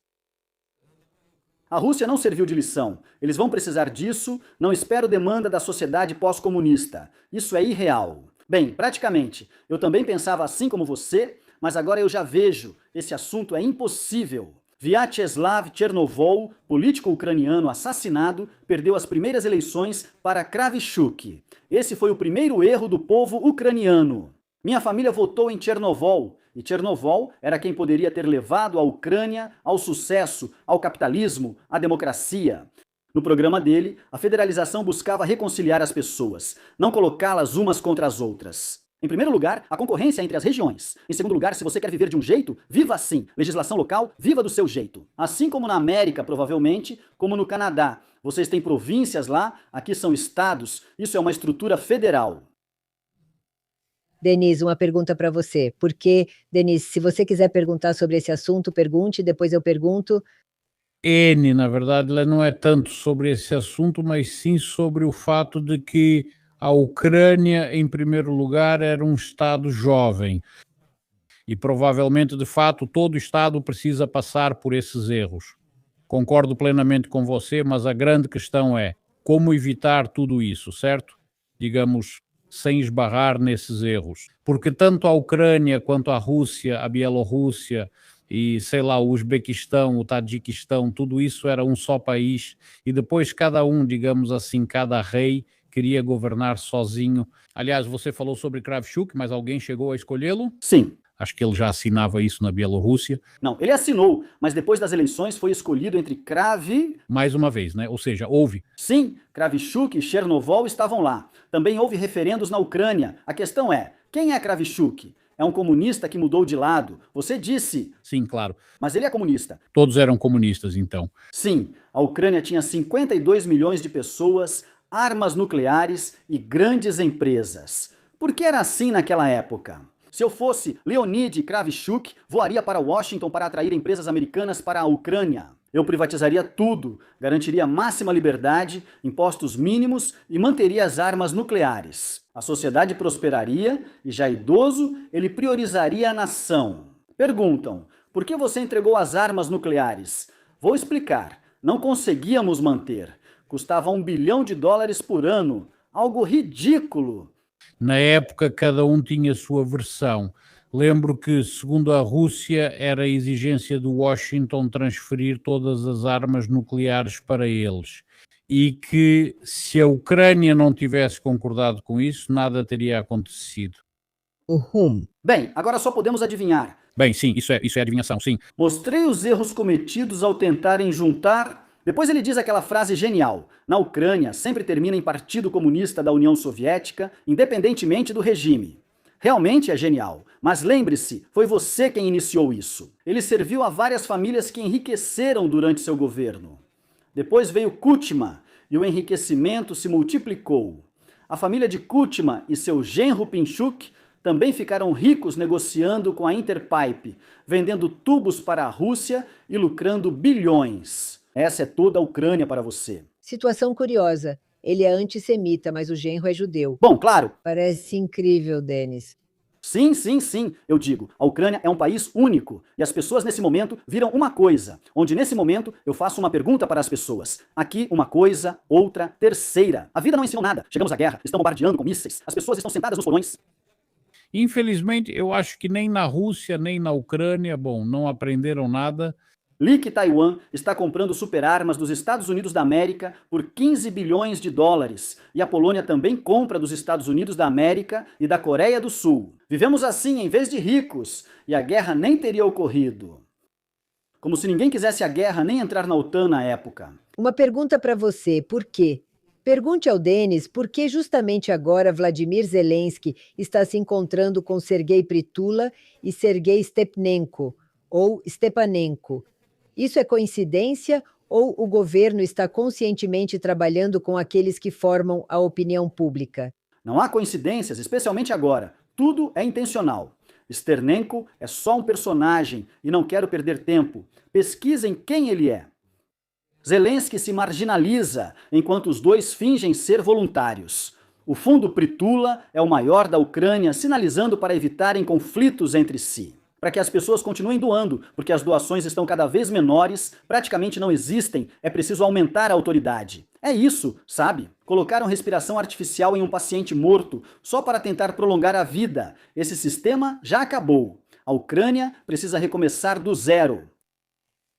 B: A Rússia não serviu de lição. Eles vão precisar disso, não espero demanda da sociedade pós-comunista. Isso é irreal. Bem, praticamente, eu também pensava assim como você, mas agora eu já vejo, esse assunto é impossível. Vyacheslav Chernovol, político ucraniano assassinado, perdeu as primeiras eleições para Kravchuk. Esse foi o primeiro erro do povo ucraniano. Minha família votou em Chernovol, e Chernovol era quem poderia ter levado a Ucrânia ao sucesso, ao capitalismo, à democracia. No programa dele, a federalização buscava reconciliar as pessoas, não colocá-las umas contra as outras. Em primeiro lugar, a concorrência entre as regiões. Em segundo lugar, se você quer viver de um jeito, viva assim. Legislação local, viva do seu jeito. Assim como na América, provavelmente, como no Canadá. Vocês têm províncias lá, aqui são estados. Isso é uma estrutura federal.
A: Denise, uma pergunta para você. Porque, Denise, se você quiser perguntar sobre esse assunto, pergunte, depois eu pergunto.
C: Na verdade, ela não é tanto sobre esse assunto, mas sim sobre o fato de que a Ucrânia, em primeiro lugar, era um Estado jovem. E provavelmente, de fato, todo Estado precisa passar por esses erros. Concordo plenamente com você, mas a grande questão é como evitar tudo isso, certo? Digamos, sem esbarrar nesses erros. Porque tanto a Ucrânia quanto a Rússia, a Bielorrússia e, sei lá, o Uzbequistão, o Tajiquistão, tudo isso era um só país e depois cada um, digamos assim, cada rei queria governar sozinho. Aliás, você falou sobre Kravchuk, mas alguém chegou a escolhê-lo?
B: Sim.
C: Acho que ele já assinava isso na Bielorrússia.
B: Não, ele assinou, mas depois das eleições foi escolhido entre
C: Mais uma vez, né? Ou seja, houve.
B: Sim, Kravchuk e Chernovol estavam lá. Também houve referendos na Ucrânia. A questão é, quem é Kravchuk? É um comunista que mudou de lado. Você disse.
C: Sim, claro.
B: Mas ele é comunista.
C: Todos eram comunistas, então.
B: Sim, a Ucrânia tinha 52 milhões de pessoas, armas nucleares e grandes empresas. Por que era assim naquela época? Se eu fosse Leonid Kravchuk, voaria para Washington para atrair empresas americanas para a Ucrânia. Eu privatizaria tudo, garantiria máxima liberdade, impostos mínimos e manteria as armas nucleares. A sociedade prosperaria e, já idoso, ele priorizaria a nação. Perguntam, por que você entregou as armas nucleares? Vou explicar. Não conseguíamos manter. Custava $1 bilhão por ano. Algo ridículo.
C: Na época, cada um tinha a sua versão. Lembro que, segundo a Rússia, era a exigência de Washington transferir todas as armas nucleares para eles. E que, se a Ucrânia não tivesse concordado com isso, nada teria acontecido.
B: Bem, agora só podemos adivinhar.
C: Bem, sim, isso é adivinhação, sim.
B: Mostrei os erros cometidos ao tentarem juntar... Depois ele diz aquela frase genial. Na Ucrânia, sempre termina em Partido Comunista da União Soviética, independentemente do regime. Realmente é genial, mas lembre-se, foi você quem iniciou isso. Ele serviu a várias famílias que enriqueceram durante seu governo. Depois veio Kuchma e o enriquecimento se multiplicou. A família de Kuchma e seu genro Pinchuk também ficaram ricos negociando com a Interpipe, vendendo tubos para a Rússia e lucrando bilhões. Essa é toda a Ucrânia para você.
A: Situação curiosa. Ele é antissemita, mas o genro é judeu.
B: Bom, claro.
A: Parece incrível, Denis.
B: Sim, eu digo, a Ucrânia é um país único e as pessoas nesse momento viram uma coisa, onde nesse momento eu faço uma pergunta para as pessoas. Aqui uma coisa, outra, terceira. A vida não ensinou nada. Chegamos à guerra, estão bombardeando com mísseis, as pessoas estão sentadas nos porões.
C: Infelizmente, eu acho que nem na Rússia, nem na Ucrânia, não aprenderam nada.
B: Lick Taiwan está comprando superarmas dos Estados Unidos da América por $15 bilhões. E a Polônia também compra dos Estados Unidos da América e da Coreia do Sul. Vivemos assim em vez de ricos, e a guerra nem teria ocorrido. Como se ninguém quisesse a guerra nem entrar na OTAN na época.
A: Uma pergunta para você, por quê? Pergunte ao Denis por que justamente agora Vladimir Zelensky está se encontrando com Sergei Pritula e Sergei Stepanenko, ou Stepanenko. Isso é coincidência ou o governo está conscientemente trabalhando com aqueles que formam a opinião pública?
B: Não há coincidências, especialmente agora. Tudo é intencional. Sternenko é só um personagem e não quero perder tempo. Pesquisem quem ele é. Zelensky se marginaliza enquanto os dois fingem ser voluntários. O fundo Pritula é o maior da Ucrânia, sinalizando para evitarem conflitos entre si. Para que as pessoas continuem doando, porque as doações estão cada vez menores, praticamente não existem, é preciso aumentar a autoridade. É isso, sabe? Colocaram respiração artificial em um paciente morto só para tentar prolongar a vida. Esse sistema já acabou. A Ucrânia precisa recomeçar do zero.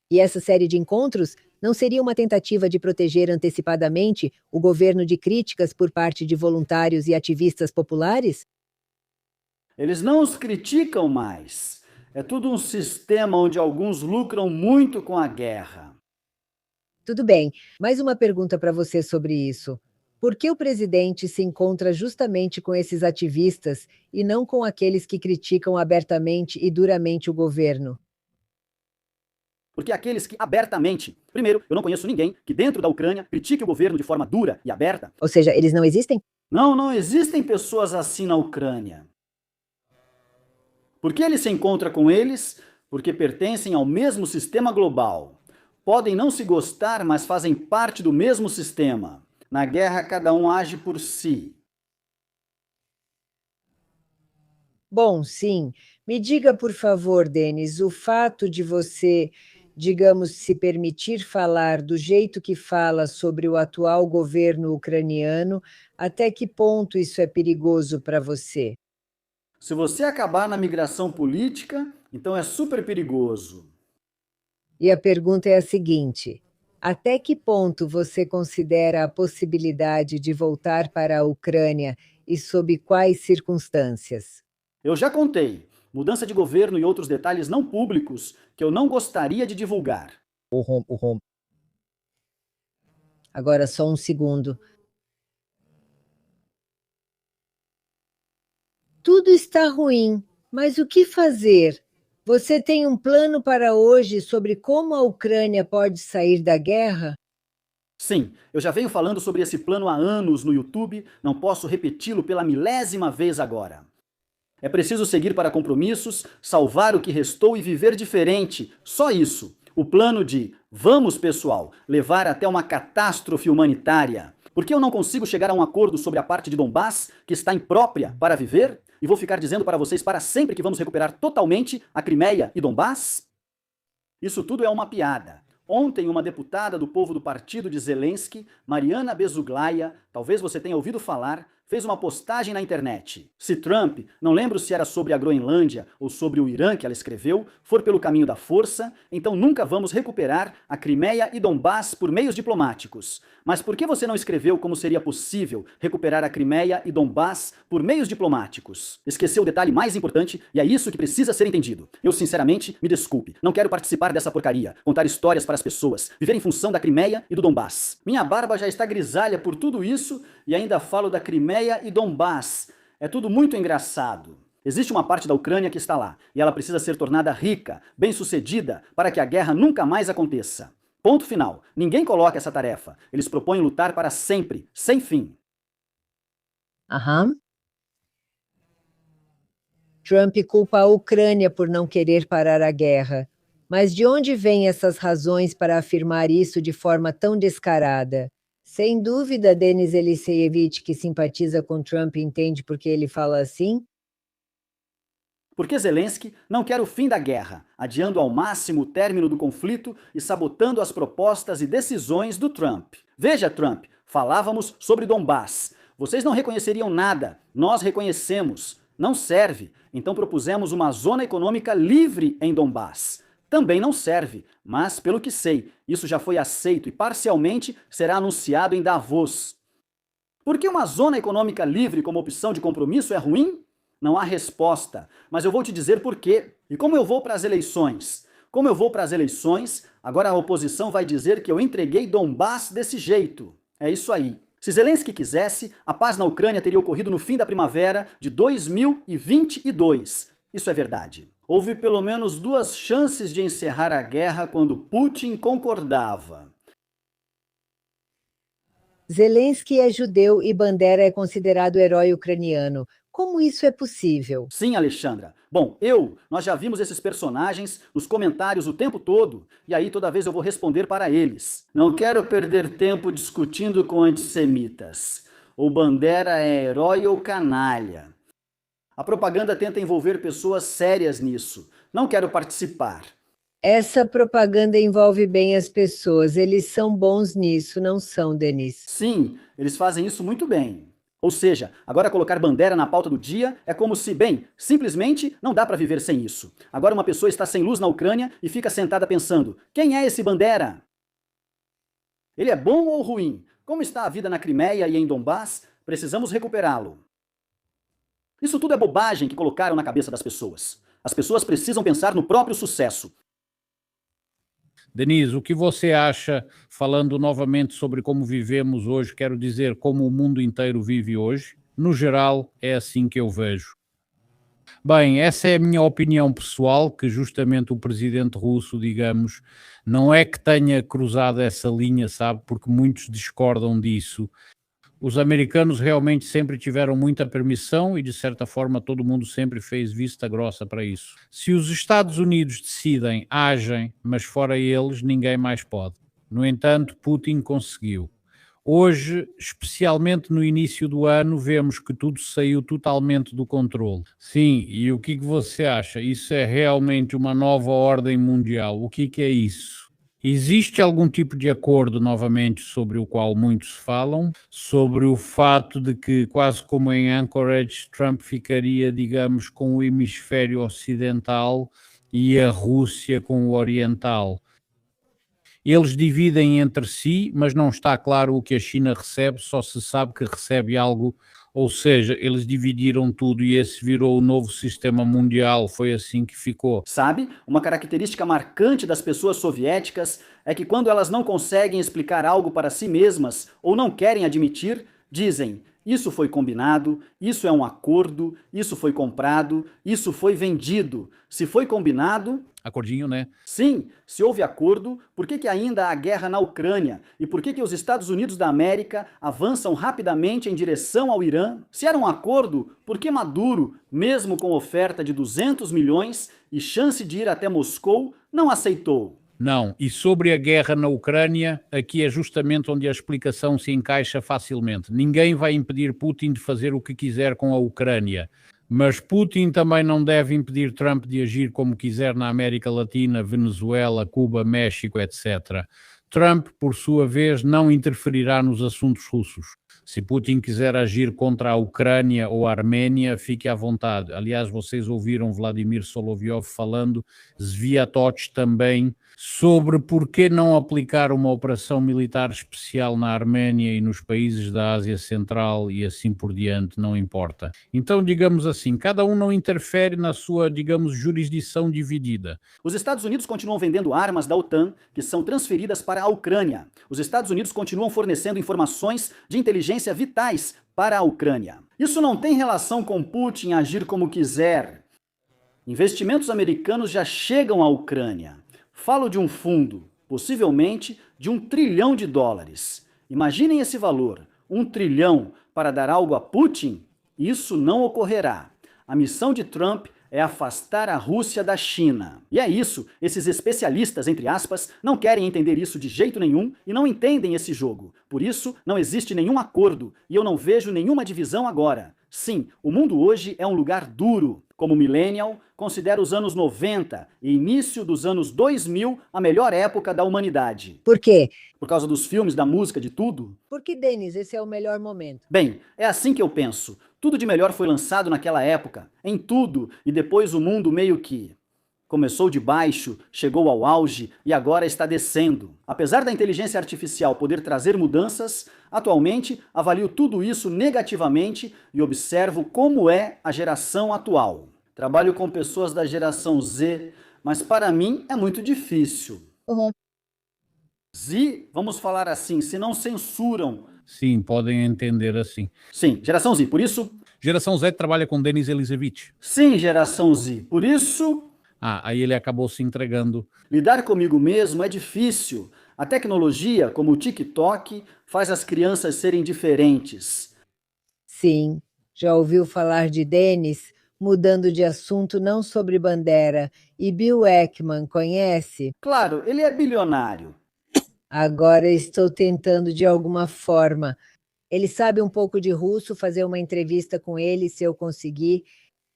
A: E essa série de encontros não seria uma tentativa de proteger antecipadamente o governo de críticas por parte de voluntários e ativistas populares?
B: Eles não os criticam mais. É tudo um sistema onde alguns lucram muito com a guerra.
A: Tudo bem, mais uma pergunta para você sobre isso. Por que o presidente se encontra justamente com esses ativistas e não com aqueles que criticam abertamente e duramente o governo?
B: Porque aqueles que abertamente, primeiro, eu não conheço ninguém que dentro da Ucrânia critique o governo de forma dura e aberta.
A: Ou seja, eles não existem?
B: Não existem pessoas assim na Ucrânia. Por que ele se encontra com eles? Porque pertencem ao mesmo sistema global. Podem não se gostar, mas fazem parte do mesmo sistema. Na guerra, cada um age por si.
A: Bom, sim. Me diga, por favor, Denis, o fato de você, digamos, se permitir falar do jeito que fala sobre o atual governo ucraniano, até que ponto isso é perigoso para você?
B: Se você acabar na migração política, então é super perigoso.
A: E a pergunta é a seguinte: até que ponto você considera a possibilidade de voltar para a Ucrânia e sob quais circunstâncias?
B: Eu já contei. Mudança de governo e outros detalhes não públicos que eu não gostaria de divulgar.
A: Agora só um segundo. Tudo está ruim, mas o que fazer? Você tem um plano para hoje sobre como a Ucrânia pode sair da guerra?
B: Sim, eu já venho falando sobre esse plano há anos no YouTube, não posso repeti-lo pela milésima vez agora. É preciso seguir para compromissos, salvar o que restou e viver diferente. Só isso. O plano de vamos, pessoal, levar até uma catástrofe humanitária. Por que eu não consigo chegar a um acordo sobre a parte de Donbás, que está imprópria para viver? E vou ficar dizendo para vocês para sempre que vamos recuperar totalmente a Crimeia e Donbás? Isso tudo é uma piada. Ontem, uma deputada do povo do partido de Zelensky, Mariana Bezuglaia, talvez você tenha ouvido falar, fez uma postagem na internet. Se Trump, não lembro se era sobre a Groenlândia ou sobre o Irã que ela escreveu, for pelo caminho da força, então nunca vamos recuperar a Crimeia e Donbás por meios diplomáticos. Mas por que você não escreveu como seria possível recuperar a Crimeia e Donbás por meios diplomáticos? Esqueceu o detalhe mais importante e é isso que precisa ser entendido. Eu, sinceramente, me desculpe, não quero participar dessa porcaria, contar histórias para as pessoas, viver em função da Crimeia e do Donbás. Minha barba já está grisalha por tudo isso e ainda falo da Crimeia e Donbás. É tudo muito engraçado. Existe uma parte da Ucrânia que está lá, e ela precisa ser tornada rica, bem-sucedida, para que a guerra nunca mais aconteça. Ponto final. Ninguém coloca essa tarefa. Eles propõem lutar para sempre, sem fim.
A: Aham. Trump culpa a Ucrânia por não querer parar a guerra. Mas de onde vêm essas razões para afirmar isso de forma tão descarada? Sem dúvida, Denis Eliseyevich, que simpatiza com Trump, entende por que ele fala assim?
B: Porque Zelensky não quer o fim da guerra, adiando ao máximo o término do conflito e sabotando as propostas e decisões do Trump. Veja, Trump, falávamos sobre Donbás. Vocês não reconheceriam nada, nós reconhecemos. Não serve, então propusemos uma zona econômica livre em Donbás. Também não serve, mas pelo que sei, isso já foi aceito e parcialmente será anunciado em Davos. Por que uma zona econômica livre como opção de compromisso é ruim? Não há resposta, mas eu vou te dizer por quê. E como eu vou para as eleições? Como eu vou para as eleições, agora a oposição vai dizer que eu entreguei Donbás desse jeito. É isso aí. Se Zelensky quisesse, a paz na Ucrânia teria ocorrido no fim da primavera de 2022. Isso é verdade. Houve pelo menos 2 chances de encerrar a guerra quando Putin concordava.
A: Zelensky é judeu e Bandera é considerado herói ucraniano. Como isso é possível?
B: Sim, Alexandra. Bom, nós já vimos esses personagens nos comentários o tempo todo, e aí toda vez eu vou responder para eles. Não quero perder tempo discutindo com antissemitas. O Bandera é herói ou canalha? A propaganda tenta envolver pessoas sérias nisso. Não quero participar.
A: Essa propaganda envolve bem as pessoas. Eles são bons nisso, não são, Denis?
B: Sim, eles fazem isso muito bem. Ou seja, agora colocar bandeira na pauta do dia é como se, bem, simplesmente não dá para viver sem isso. Agora uma pessoa está sem luz na Ucrânia e fica sentada pensando: quem é esse Bandeira? Ele é bom ou ruim? Como está a vida na Crimeia e em Donbass? Precisamos recuperá-lo. Isso tudo é bobagem que colocaram na cabeça das pessoas. As pessoas precisam pensar no próprio sucesso.
C: Denise, o que você acha, falando novamente sobre como vivemos hoje, quero dizer, como o mundo inteiro vive hoje? No geral, é assim que eu vejo. Bem, essa é a minha opinião pessoal, que justamente o presidente russo, digamos, não é que tenha cruzado essa linha, sabe, porque muitos discordam disso. Os americanos realmente sempre tiveram muita permissão e, de certa forma, todo mundo sempre fez vista grossa para isso. Se os Estados Unidos decidem, agem, mas fora eles, ninguém mais pode. No entanto, Putin conseguiu. Hoje, especialmente no início do ano, vemos que tudo saiu totalmente do controle. Sim, e o que você acha? Isso é realmente uma nova ordem mundial. O que é isso? Existe algum tipo de acordo, novamente, sobre o qual muitos falam, sobre o fato de que, quase como em Anchorage, Trump ficaria, digamos, com o hemisfério ocidental e a Rússia com o oriental. Eles dividem entre si, mas não está claro o que a China recebe, só se sabe que recebe algo, ou seja, eles dividiram tudo e esse virou o novo sistema mundial, foi assim que ficou.
B: Sabe, uma característica marcante das pessoas soviéticas é que quando elas não conseguem explicar algo para si mesmas ou não querem admitir, dizem: isso foi combinado, isso é um acordo, isso foi comprado, isso foi vendido. Se foi combinado...
C: Acordinho, né?
B: Sim, se houve acordo, por que ainda há guerra na Ucrânia? E por que os Estados Unidos da América avançam rapidamente em direção ao Irã? Se era um acordo, por que Maduro, mesmo com oferta de 200 milhões e chance de ir até Moscou, não aceitou?
C: Não, e sobre a guerra na Ucrânia, aqui é justamente onde a explicação se encaixa facilmente. Ninguém vai impedir Putin de fazer o que quiser com a Ucrânia, mas Putin também não deve impedir Trump de agir como quiser na América Latina, Venezuela, Cuba, México, etc. Trump, por sua vez, não interferirá nos assuntos russos. Se Putin quiser agir contra a Ucrânia ou a Arménia, fique à vontade. Aliás, vocês ouviram Vladimir Solovyov falando, Sviatoch também, sobre por que não aplicar uma operação militar especial na Arménia e nos países da Ásia Central e assim por diante, não importa. Então, digamos assim, cada um não interfere na sua, digamos, jurisdição dividida.
B: Os Estados Unidos continuam vendendo armas da OTAN que são transferidas para a Ucrânia. Os Estados Unidos continuam fornecendo informações de inteligência vitais para a Ucrânia. Isso não tem relação com Putin agir como quiser. Investimentos americanos já chegam à Ucrânia. Falo de um fundo, possivelmente de US$ 1 trilhão. Imaginem esse valor, 1 trilhão para dar algo a Putin? Isso não ocorrerá. A missão de Trump é afastar a Rússia da China. E é isso, esses especialistas, entre aspas, não querem entender isso de jeito nenhum e não entendem esse jogo. Por isso, não existe nenhum acordo e eu não vejo nenhuma divisão agora. Sim, o mundo hoje é um lugar duro. Como millennial, considero os anos 90 e início dos anos 2000 a melhor época da humanidade.
A: Por quê?
B: Por causa dos filmes, da música, de tudo?
A: Porque, Denis, esse é o melhor momento.
B: Bem, é assim que eu penso. Tudo de melhor foi lançado naquela época, em tudo, e depois o mundo meio que começou de baixo, chegou ao auge e agora está descendo. Apesar da inteligência artificial poder trazer mudanças, atualmente avalio tudo isso negativamente e observo como é a geração atual. Trabalho com pessoas da geração Z, mas para mim é muito difícil. Z, vamos falar assim, se não censuram.
C: Sim, podem entender assim.
B: Sim, geração Z, por isso...
C: Geração Z trabalha com Denis Elisevich.
B: Sim, geração Z, por isso...
C: Aí ele acabou se entregando.
B: Lidar comigo mesmo é difícil. A tecnologia, como o TikTok, faz as crianças serem diferentes.
A: Sim, já ouviu falar de Denis? Mudando de assunto, não sobre Bandeira. E Bill Ackman, conhece?
B: Claro, ele é bilionário.
A: Agora estou tentando de alguma forma. Ele sabe um pouco de russo, fazer uma entrevista com ele, se eu conseguir.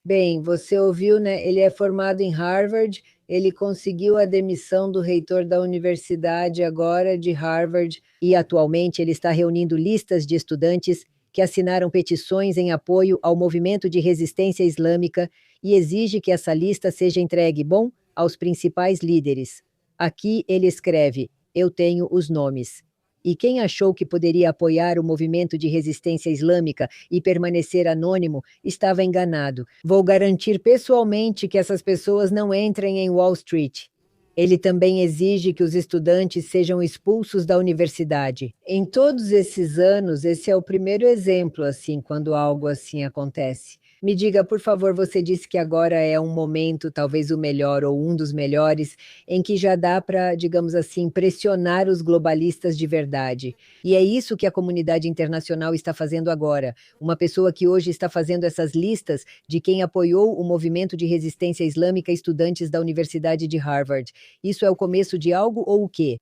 A: Bem, você ouviu, né? Ele é formado em Harvard, ele conseguiu a demissão do reitor da universidade agora de Harvard e atualmente ele está reunindo listas de estudantes que assinaram petições em apoio ao movimento de resistência islâmica e exige que essa lista seja entregue, bom, aos principais líderes. Aqui ele escreve: eu tenho os nomes. E quem achou que poderia apoiar o movimento de resistência islâmica e permanecer anônimo estava enganado. Vou garantir pessoalmente que essas pessoas não entrem em Wall Street. Ele também exige que os estudantes sejam expulsos da universidade. Em todos esses anos, esse é o primeiro exemplo, assim, quando algo assim acontece. Me diga, por favor, você disse que agora é um momento, talvez o melhor ou um dos melhores, em que já dá para, digamos assim, pressionar os globalistas de verdade. E é isso que a comunidade internacional está fazendo agora. Uma pessoa que hoje está fazendo essas listas de quem apoiou o movimento de resistência islâmica, estudantes da Universidade de Harvard. Isso é o começo de algo ou o quê?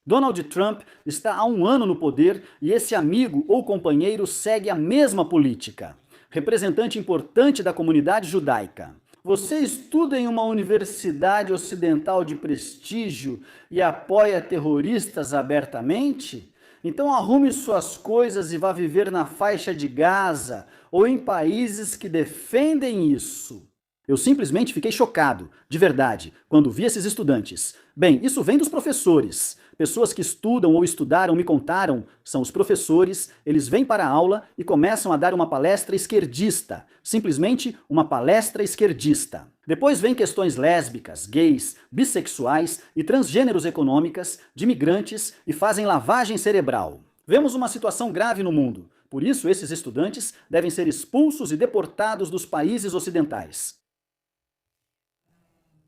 B: Donald Trump está há um ano no poder e esse amigo ou companheiro segue a mesma política. Representante importante da comunidade judaica. Você estuda em uma universidade ocidental de prestígio e apoia terroristas abertamente? Então arrume suas coisas e vá viver na faixa de Gaza ou em países que defendem isso. Eu simplesmente fiquei chocado, de verdade, quando vi esses estudantes. Bem, isso vem dos professores. Pessoas que estudam ou estudaram me contaram, são os professores, eles vêm para a aula e começam a dar uma palestra esquerdista. Simplesmente uma palestra esquerdista. Depois vem questões lésbicas, gays, bissexuais e transgêneros econômicas, de migrantes e fazem lavagem cerebral. Vemos uma situação grave no mundo. Por isso, esses estudantes devem ser expulsos e deportados dos países ocidentais.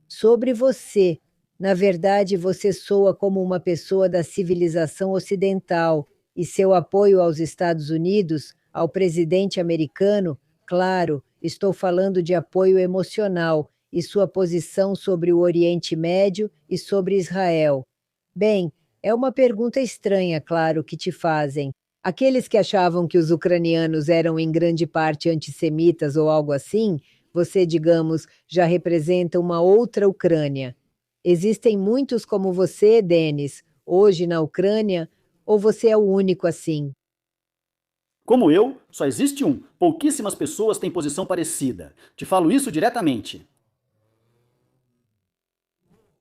A: Sobre você. Na verdade, você soa como uma pessoa da civilização ocidental, e seu apoio aos Estados Unidos, ao presidente americano, claro, estou falando de apoio emocional, e sua posição sobre o Oriente Médio e sobre Israel. Bem, é uma pergunta estranha, claro, que te fazem. Aqueles que achavam que os ucranianos eram em grande parte antissemitas ou algo assim, você, digamos, já representa uma outra Ucrânia. Existem muitos como você, Denis, hoje na Ucrânia, ou você é o único assim?
B: Como eu, só existe um. Pouquíssimas pessoas têm posição parecida. Te falo isso diretamente.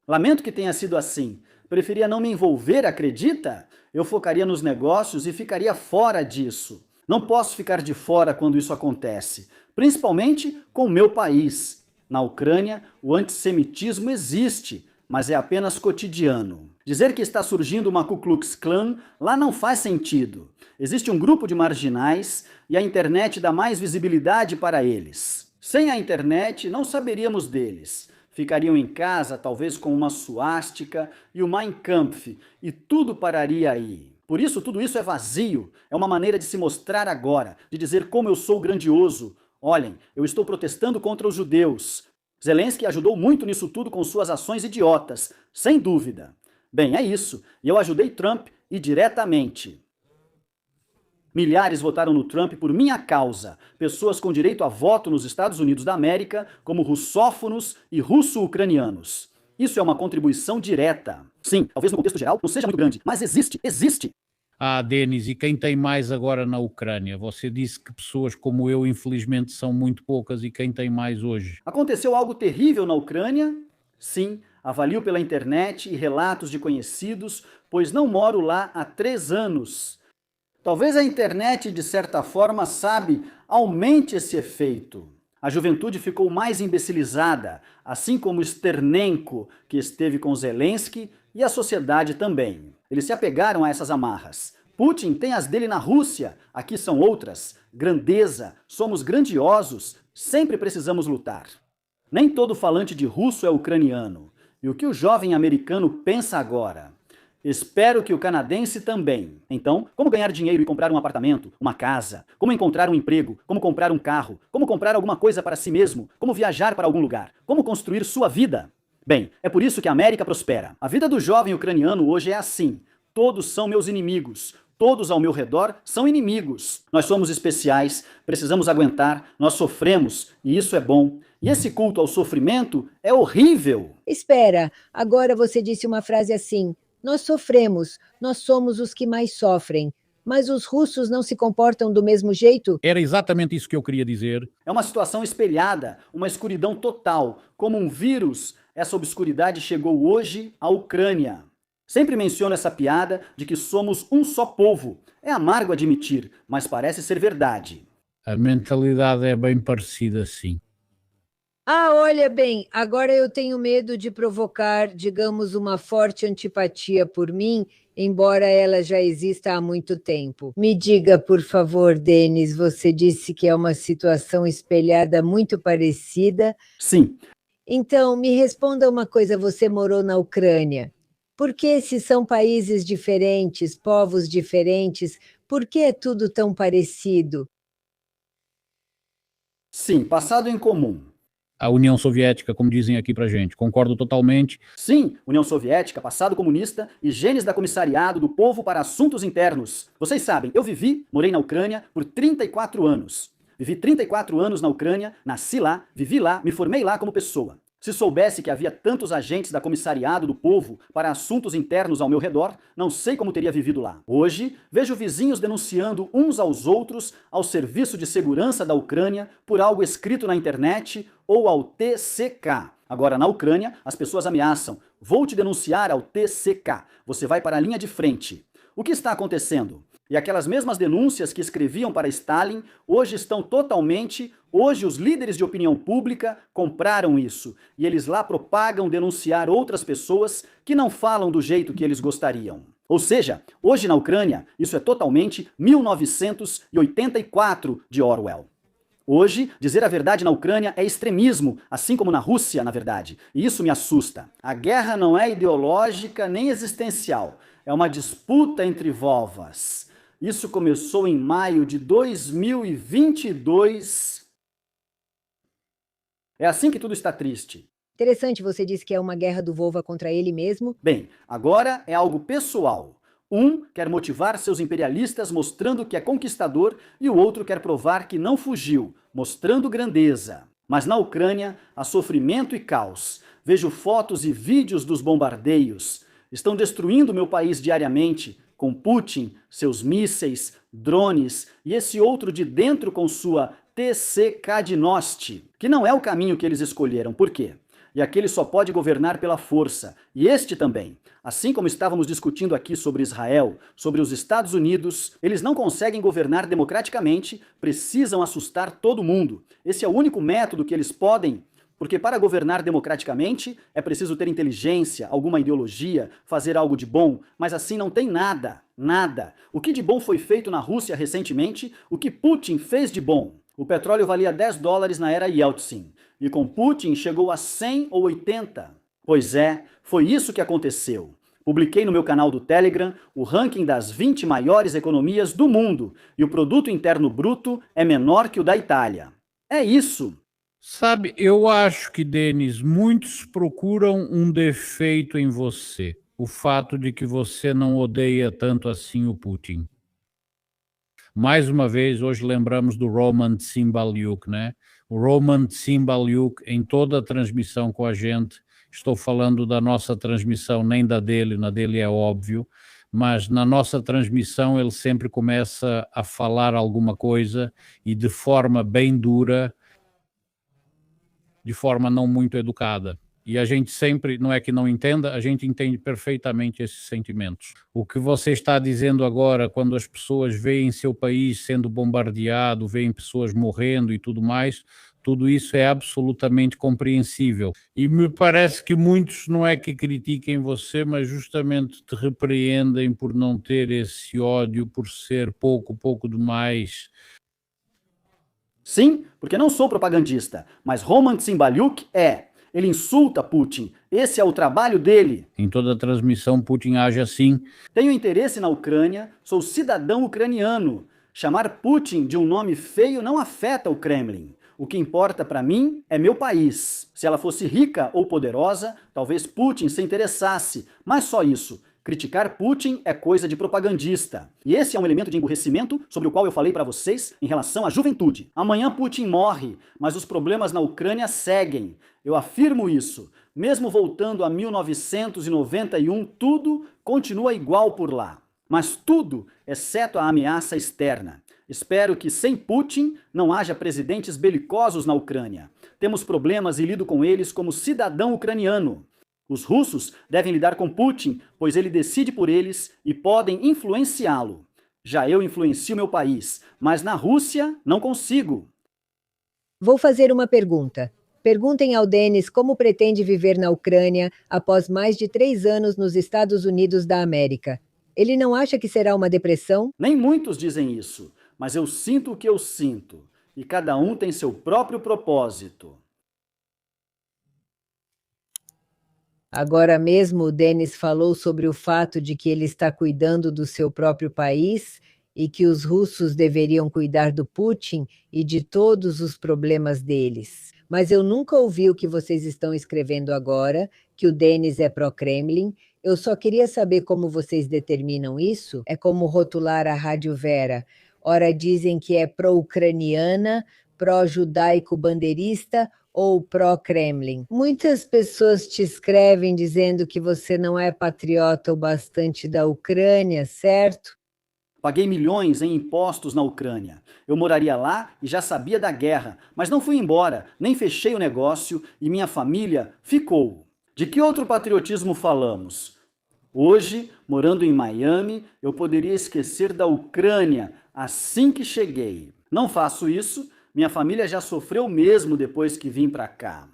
B: Lamento que tenha sido assim. Preferia não me envolver, acredita? Eu focaria nos negócios e ficaria fora disso. Não posso ficar de fora quando isso acontece, principalmente com o meu país. Na Ucrânia, o antissemitismo existe, mas é apenas cotidiano. Dizer que está surgindo uma Ku Klux Klan lá não faz sentido. Existe um grupo de marginais e a internet dá mais visibilidade para eles. Sem a internet, não saberíamos deles. Ficariam em casa, talvez com uma suástica e o Mein Kampf, e tudo pararia aí. Por isso, tudo isso é vazio. É uma maneira de se mostrar agora, de dizer como eu sou grandioso. Olhem, eu estou protestando contra os judeus. Zelensky ajudou muito nisso tudo com suas ações idiotas, sem dúvida. Bem, é isso. E eu ajudei Trump e diretamente. Milhares votaram no Trump por minha causa. Pessoas com direito a voto nos Estados Unidos da América, como russófonos e russo-ucranianos. Isso é uma contribuição direta. Sim, talvez no contexto geral não seja muito grande, mas existe.
C: Ah, Denis, e quem tem mais agora na Ucrânia? Você disse que pessoas como eu, infelizmente, são muito poucas, e quem tem mais hoje?
B: Aconteceu algo terrível na Ucrânia? Sim, avalio pela internet e relatos de conhecidos, pois não moro lá há 3 anos. Talvez a internet, de certa forma, aumente esse efeito. A juventude ficou mais imbecilizada, assim como Sternenko, que esteve com Zelensky, e a sociedade também. Eles se apegaram a essas amarras. Putin tem as dele na Rússia, aqui são outras. Grandeza, somos grandiosos, sempre precisamos lutar. Nem todo falante de russo é ucraniano. E o que o jovem americano pensa agora? Espero que o canadense também. Então, como ganhar dinheiro e comprar um apartamento, uma casa? Como encontrar um emprego? Como comprar um carro? Como comprar alguma coisa para si mesmo? Como viajar para algum lugar? Como construir sua vida? Bem, é por isso que a América prospera. A vida do jovem ucraniano hoje é assim. Todos são meus inimigos. Todos ao meu redor são inimigos. Nós somos especiais, precisamos aguentar, nós sofremos, e isso é bom. E esse culto ao sofrimento é horrível.
A: Espera, agora você disse uma frase assim: nós sofremos, nós somos os que mais sofrem. Mas os russos não se comportam do mesmo jeito?
C: Era exatamente isso que eu queria dizer.
B: É uma situação espelhada, uma escuridão total. Como um vírus, essa obscuridade chegou hoje à Ucrânia. Sempre menciono essa piada de que somos um só povo. É amargo admitir, mas parece ser verdade.
C: A mentalidade é bem parecida, sim.
A: Ah, olha bem, agora eu tenho medo de provocar, digamos, uma forte antipatia por mim, embora ela já exista há muito tempo. Me diga, por favor, Denis, você disse que é uma situação espelhada muito parecida.
B: Sim,
A: Então, me responda uma coisa: você morou na Ucrânia. Por que, se são países diferentes, povos diferentes, por que é tudo tão parecido?
B: sim, passado em comum.
C: A União Soviética, como dizem aqui pra gente, concordo totalmente.
B: Sim, União Soviética, passado comunista e genes da Comissariado do Povo para Assuntos Internos. Vocês sabem, eu morei na Ucrânia por 34 anos. Vivi 34 anos na Ucrânia, nasci lá, vivi lá, me formei lá como pessoa. Se soubesse que havia tantos agentes da Comissariado do Povo para Assuntos Internos ao meu redor, não sei como teria vivido lá. Hoje, vejo vizinhos denunciando uns aos outros ao Serviço de Segurança da Ucrânia por algo escrito na internet ou ao TCK. Agora, na Ucrânia, as pessoas ameaçam: vou te denunciar ao TCK, você vai para a linha de frente. O que está acontecendo? E aquelas mesmas denúncias que escreviam para Stalin, hoje estão totalmente... Hoje os líderes de opinião pública compraram isso, e eles lá propagam denunciar outras pessoas que não falam do jeito que eles gostariam. Ou seja, hoje na Ucrânia, isso é totalmente 1984 de Orwell. Hoje, dizer a verdade na Ucrânia é extremismo, assim como na Rússia, na verdade, e isso me assusta. A guerra não é ideológica nem existencial, é uma disputa entre vovas. Isso começou em maio de 2022. É assim que tudo está triste.
A: Interessante, você disse que é uma guerra do Vova contra ele mesmo.
B: Bem, agora é algo pessoal. Um quer motivar seus imperialistas mostrando que é conquistador e o outro quer provar que não fugiu, mostrando grandeza. Mas na Ucrânia há sofrimento e caos. Vejo fotos e vídeos dos bombardeios. Estão destruindo meu país diariamente, com Putin, seus mísseis, drones e esse outro de dentro com sua TCK-Nost, que não é o caminho que eles escolheram. Por quê? E aquele só pode governar pela força, e este também. Assim como estávamos discutindo aqui sobre Israel, sobre os Estados Unidos, eles não conseguem governar democraticamente, precisam assustar todo mundo. Esse é o único método que eles podem, porque para governar democraticamente é preciso ter inteligência, alguma ideologia, fazer algo de bom, mas assim não tem nada, nada. O que de bom foi feito na Rússia recentemente, o que Putin fez de bom? O petróleo valia $10 na era Yeltsin, e com Putin chegou a 100 ou 80. Pois é, foi isso que aconteceu. Publiquei no meu canal do Telegram o ranking das 20 maiores economias do mundo, e o produto interno bruto é menor que o da Itália. É isso.
C: Sabe, eu acho que, Denis, muitos procuram um defeito em você. O fato de que você não odeia tanto assim o Putin. Mais uma vez, hoje lembramos do Roman Tsymbalyuk, né? O Roman Tsymbalyuk, em toda a transmissão com a gente, estou falando da nossa transmissão, nem da dele, na dele é óbvio, mas na nossa transmissão ele sempre começa a falar alguma coisa e de forma bem dura, de forma não muito educada. E a gente sempre, não é que não entenda, a gente entende perfeitamente esses sentimentos. O que você está dizendo agora, quando as pessoas veem seu país sendo bombardeado, veem pessoas morrendo e tudo mais, tudo isso é absolutamente compreensível. E me parece que muitos não é que critiquem você, mas justamente te repreendem por não ter esse ódio, por ser pouco demais.
B: Sim, porque não sou propagandista, mas Roman Tsymbalyuk é. Ele insulta Putin. Esse é o trabalho dele.
C: Em toda a transmissão, Putin age assim.
B: Tenho interesse na Ucrânia, sou cidadão ucraniano. Chamar Putin de um nome feio não afeta o Kremlin. O que importa para mim é meu país. Se ela fosse rica ou poderosa, talvez Putin se interessasse. Mas só isso. Criticar Putin é coisa de propagandista. E esse é um elemento de emburrecimento sobre o qual eu falei para vocês em relação à juventude. Amanhã Putin morre, mas os problemas na Ucrânia seguem. Eu afirmo isso. Mesmo voltando a 1991, tudo continua igual por lá. mas tudo exceto a ameaça externa. Espero que sem Putin não haja presidentes belicosos na Ucrânia. Temos problemas e lido com eles como cidadão ucraniano. Os russos devem lidar com Putin, pois ele decide por eles e podem influenciá-lo. Já eu influencio meu país, mas na Rússia não consigo.
A: Vou fazer uma pergunta. Perguntem ao Denis como pretende viver na Ucrânia após mais de 3 anos nos Estados Unidos da América. Ele não acha que será uma depressão?
B: Nem muitos dizem isso, mas eu sinto o que eu sinto. E cada um tem seu próprio propósito.
A: Agora mesmo o Denis falou sobre o fato de que ele está cuidando do seu próprio país e que os russos deveriam cuidar do Putin e de todos os problemas deles. Mas eu nunca ouvi o que vocês estão escrevendo agora, que o Denis é pró-Kremlin. Eu só queria saber como vocês determinam isso. É como rotular a Rádio Vera. Ora dizem que é pró-ucraniana, pró-judaico-bandeirista ou pró-Kremlin. Muitas pessoas te escrevem dizendo que você não é patriota o bastante da Ucrânia, certo?
B: Paguei milhões em impostos na Ucrânia. Eu moraria lá e já sabia da guerra, mas não fui embora, nem fechei o negócio e minha família ficou. De que outro patriotismo falamos? Hoje, morando em Miami, eu poderia esquecer da Ucrânia assim que cheguei. Não faço isso, minha família já sofreu mesmo depois que vim para cá.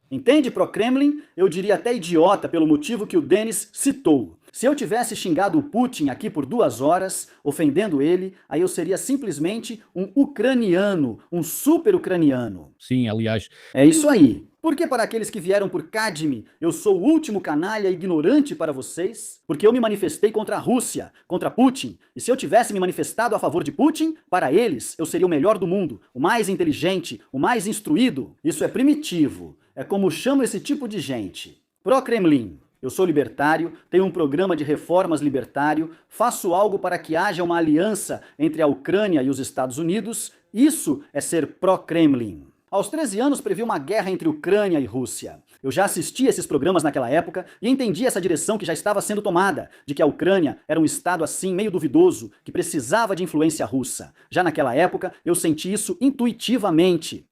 B: Entende, pró-Kremlin? Eu diria até idiota pelo motivo que o Denis citou. Se eu tivesse xingado o Putin aqui por 2 horas, ofendendo ele, aí eu seria simplesmente um ucraniano, um super ucraniano.
C: Sim, aliás,
B: É isso aí. Porque para aqueles que vieram por Kadmi, eu sou o último canalha ignorante para vocês? Porque eu me manifestei contra a Rússia, contra Putin. E se eu tivesse me manifestado a favor de Putin, para eles eu seria o melhor do mundo, o mais inteligente, o mais instruído. Isso é primitivo. É como chamo esse tipo de gente. Pró-Kremlin. Eu sou libertário, tenho um programa de reformas libertário, faço algo para que haja uma aliança entre a Ucrânia e os Estados Unidos. Isso é ser pró-Kremlin. Aos 13 anos previ uma guerra entre Ucrânia e Rússia. Eu já assisti esses programas naquela época e entendi essa direção que já estava sendo tomada, de que a Ucrânia era um estado assim meio duvidoso, que precisava de influência russa. Já naquela época eu senti isso intuitivamente.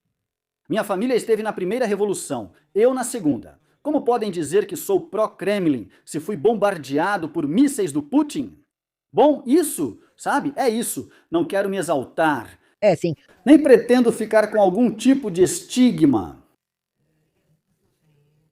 B: Minha família esteve na primeira revolução, eu na segunda. Como podem dizer que sou pró-Kremlin se fui bombardeado por mísseis do Putin? Bom, isso, sabe? É isso. Não quero me exaltar.
A: É, sim.
B: Nem pretendo ficar com algum tipo de estigma.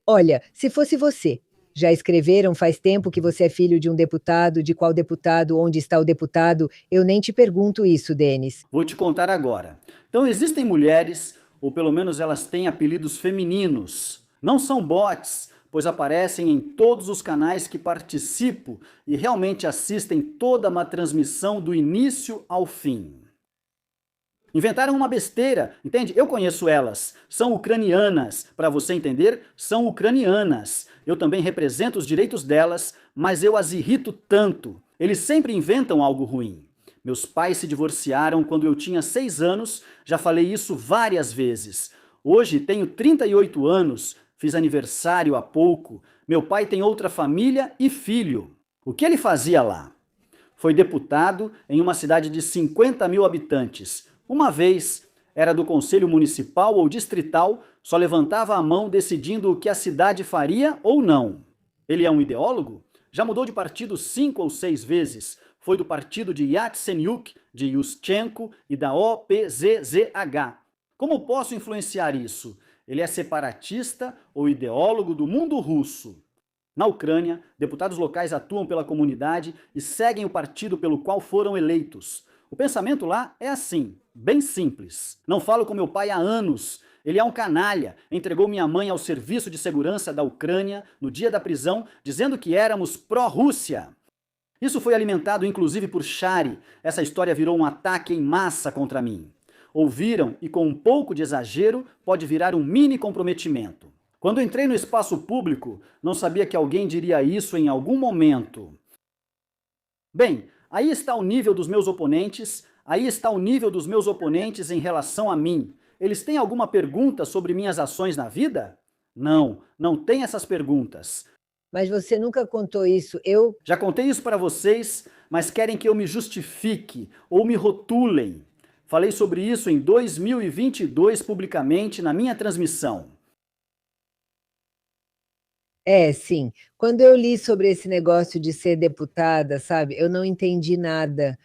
A: Olha, se fosse você, já escreveram faz tempo que você é filho de um deputado, de qual deputado, onde está o deputado? Eu nem te pergunto isso, Denis.
B: Vou te contar agora. Então existem mulheres, ou pelo menos elas têm apelidos femininos. Não são bots, pois aparecem em todos os canais que participo e realmente assistem toda uma transmissão do início ao fim. Inventaram uma besteira, entende? Eu conheço elas. São ucranianas. Para você entender, são ucranianas. Eu também represento os direitos delas, mas eu as irrito tanto. Eles sempre inventam algo ruim. Meus pais se divorciaram quando eu tinha 6 anos, já falei isso várias vezes. Hoje tenho 38 anos, fiz aniversário há pouco. Meu pai tem outra família e filho. O que ele fazia lá? Foi deputado em uma cidade de 50 mil habitantes. Uma vez, era do conselho municipal ou distrital, só levantava a mão decidindo o que a cidade faria ou não. Ele é um ideólogo? Já mudou de partido 5 ou 6 vezes. Foi do partido de Yatsenyuk, de Yushchenko e da OPZZH. Como posso influenciar isso? Ele é separatista ou ideólogo do mundo russo. Na Ucrânia, deputados locais atuam pela comunidade e seguem o partido pelo qual foram eleitos. O pensamento lá é assim, bem simples. Não falo com meu pai há anos. Ele é um canalha, entregou minha mãe ao serviço de segurança da Ucrânia no dia da prisão, dizendo que éramos pró-Rússia. Isso foi alimentado inclusive por Shari. Essa história virou um ataque em massa contra mim. Ouviram e com um pouco de exagero pode virar um mini comprometimento. Quando entrei no espaço público, não sabia que alguém diria isso em algum momento. Bem, aí está o nível dos meus oponentes, em relação a mim. Eles têm alguma pergunta sobre minhas ações na vida? Não, não tem essas perguntas.
A: Mas você nunca contou isso.
B: Já contei isso para vocês, mas querem que eu me justifique ou me rotulem. Falei sobre isso em 2022 publicamente na minha transmissão.
A: Sim. Quando eu li sobre esse negócio de ser deputada, sabe, eu não entendi nada.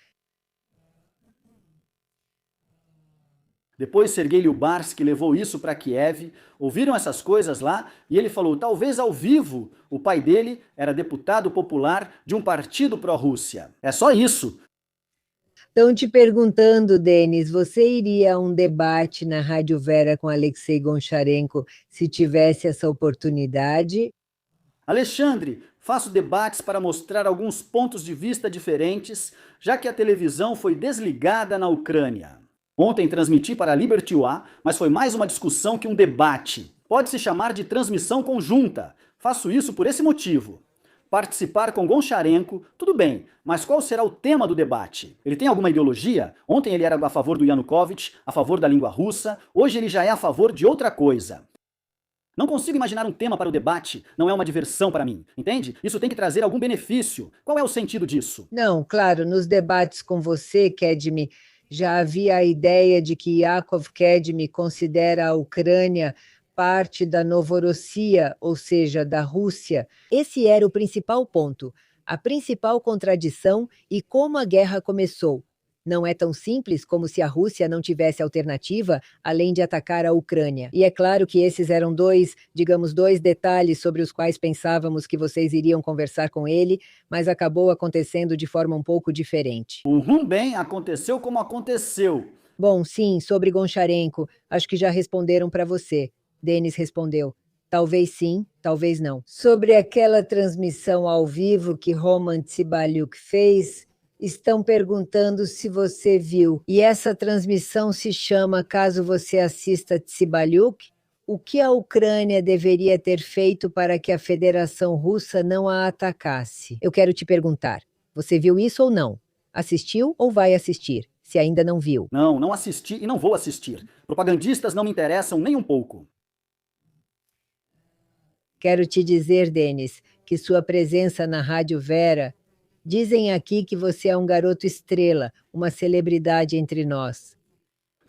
B: Depois Sergei Lyubarsky levou isso para Kiev, ouviram essas coisas lá e ele falou, talvez ao vivo, o pai dele era deputado popular de um partido pró-Rússia. É só isso.
A: Estão te perguntando, Denis, você iria a um debate na Rádio Vera com Alexei Goncharenko se tivesse essa oportunidade?
B: Alexandre, faço debates para mostrar alguns pontos de vista diferentes, já que a televisão foi desligada na Ucrânia. Ontem transmiti para a Liberty UA, mas foi mais uma discussão que um debate. Pode-se chamar de transmissão conjunta. Faço isso por esse motivo. Participar com Goncharenko, tudo bem, mas qual será o tema do debate? Ele tem alguma ideologia? Ontem ele era a favor do Yanukovych, a favor da língua russa, hoje ele já é a favor de outra coisa. Não consigo imaginar um tema para o debate, não é uma diversão para mim, entende? Isso tem que trazer algum benefício. Qual é o sentido disso?
A: Não, claro, nos debates com você, Kedmi, já havia a ideia de que Yakov Kedmi considera a Ucrânia parte da Novorossia, ou seja, da Rússia. Esse era o principal ponto, a principal contradição e como a guerra começou. Não é tão simples como se a Rússia não tivesse alternativa além de atacar a Ucrânia. E é claro que esses eram dois detalhes sobre os quais pensávamos que vocês iriam conversar com ele, mas acabou acontecendo de forma um pouco diferente.
B: Bem, aconteceu como aconteceu.
A: Bom, sim, sobre Goncharenko, acho que já responderam para você. Denis respondeu. Talvez sim, talvez não. Sobre aquela transmissão ao vivo que Roman Tsibaliuk fez, estão perguntando se você viu. E essa transmissão se chama, caso você assista Tsibaliuk, o que a Ucrânia deveria ter feito para que a Federação Russa não a atacasse? Eu quero te perguntar, você viu isso ou não? Assistiu ou vai assistir, se ainda não viu?
B: Não assisti e não vou assistir. Propagandistas não me interessam nem um pouco.
A: Quero te dizer, Denis, que sua presença na Rádio Vera. Dizem aqui que você é um garoto estrela, uma celebridade entre nós.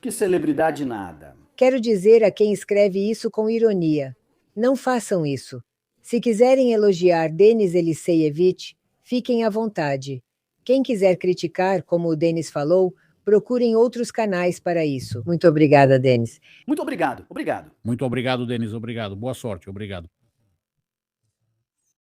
B: Que celebridade nada.
A: Quero dizer a quem escreve isso com ironia. Não façam isso. Se quiserem elogiar Denis Eliseevich, fiquem à vontade. Quem quiser criticar, como o Denis falou, procurem outros canais para isso. Muito obrigada, Denis.
B: Muito obrigado.
C: Muito obrigado, Denis. Obrigado. Boa sorte. Obrigado.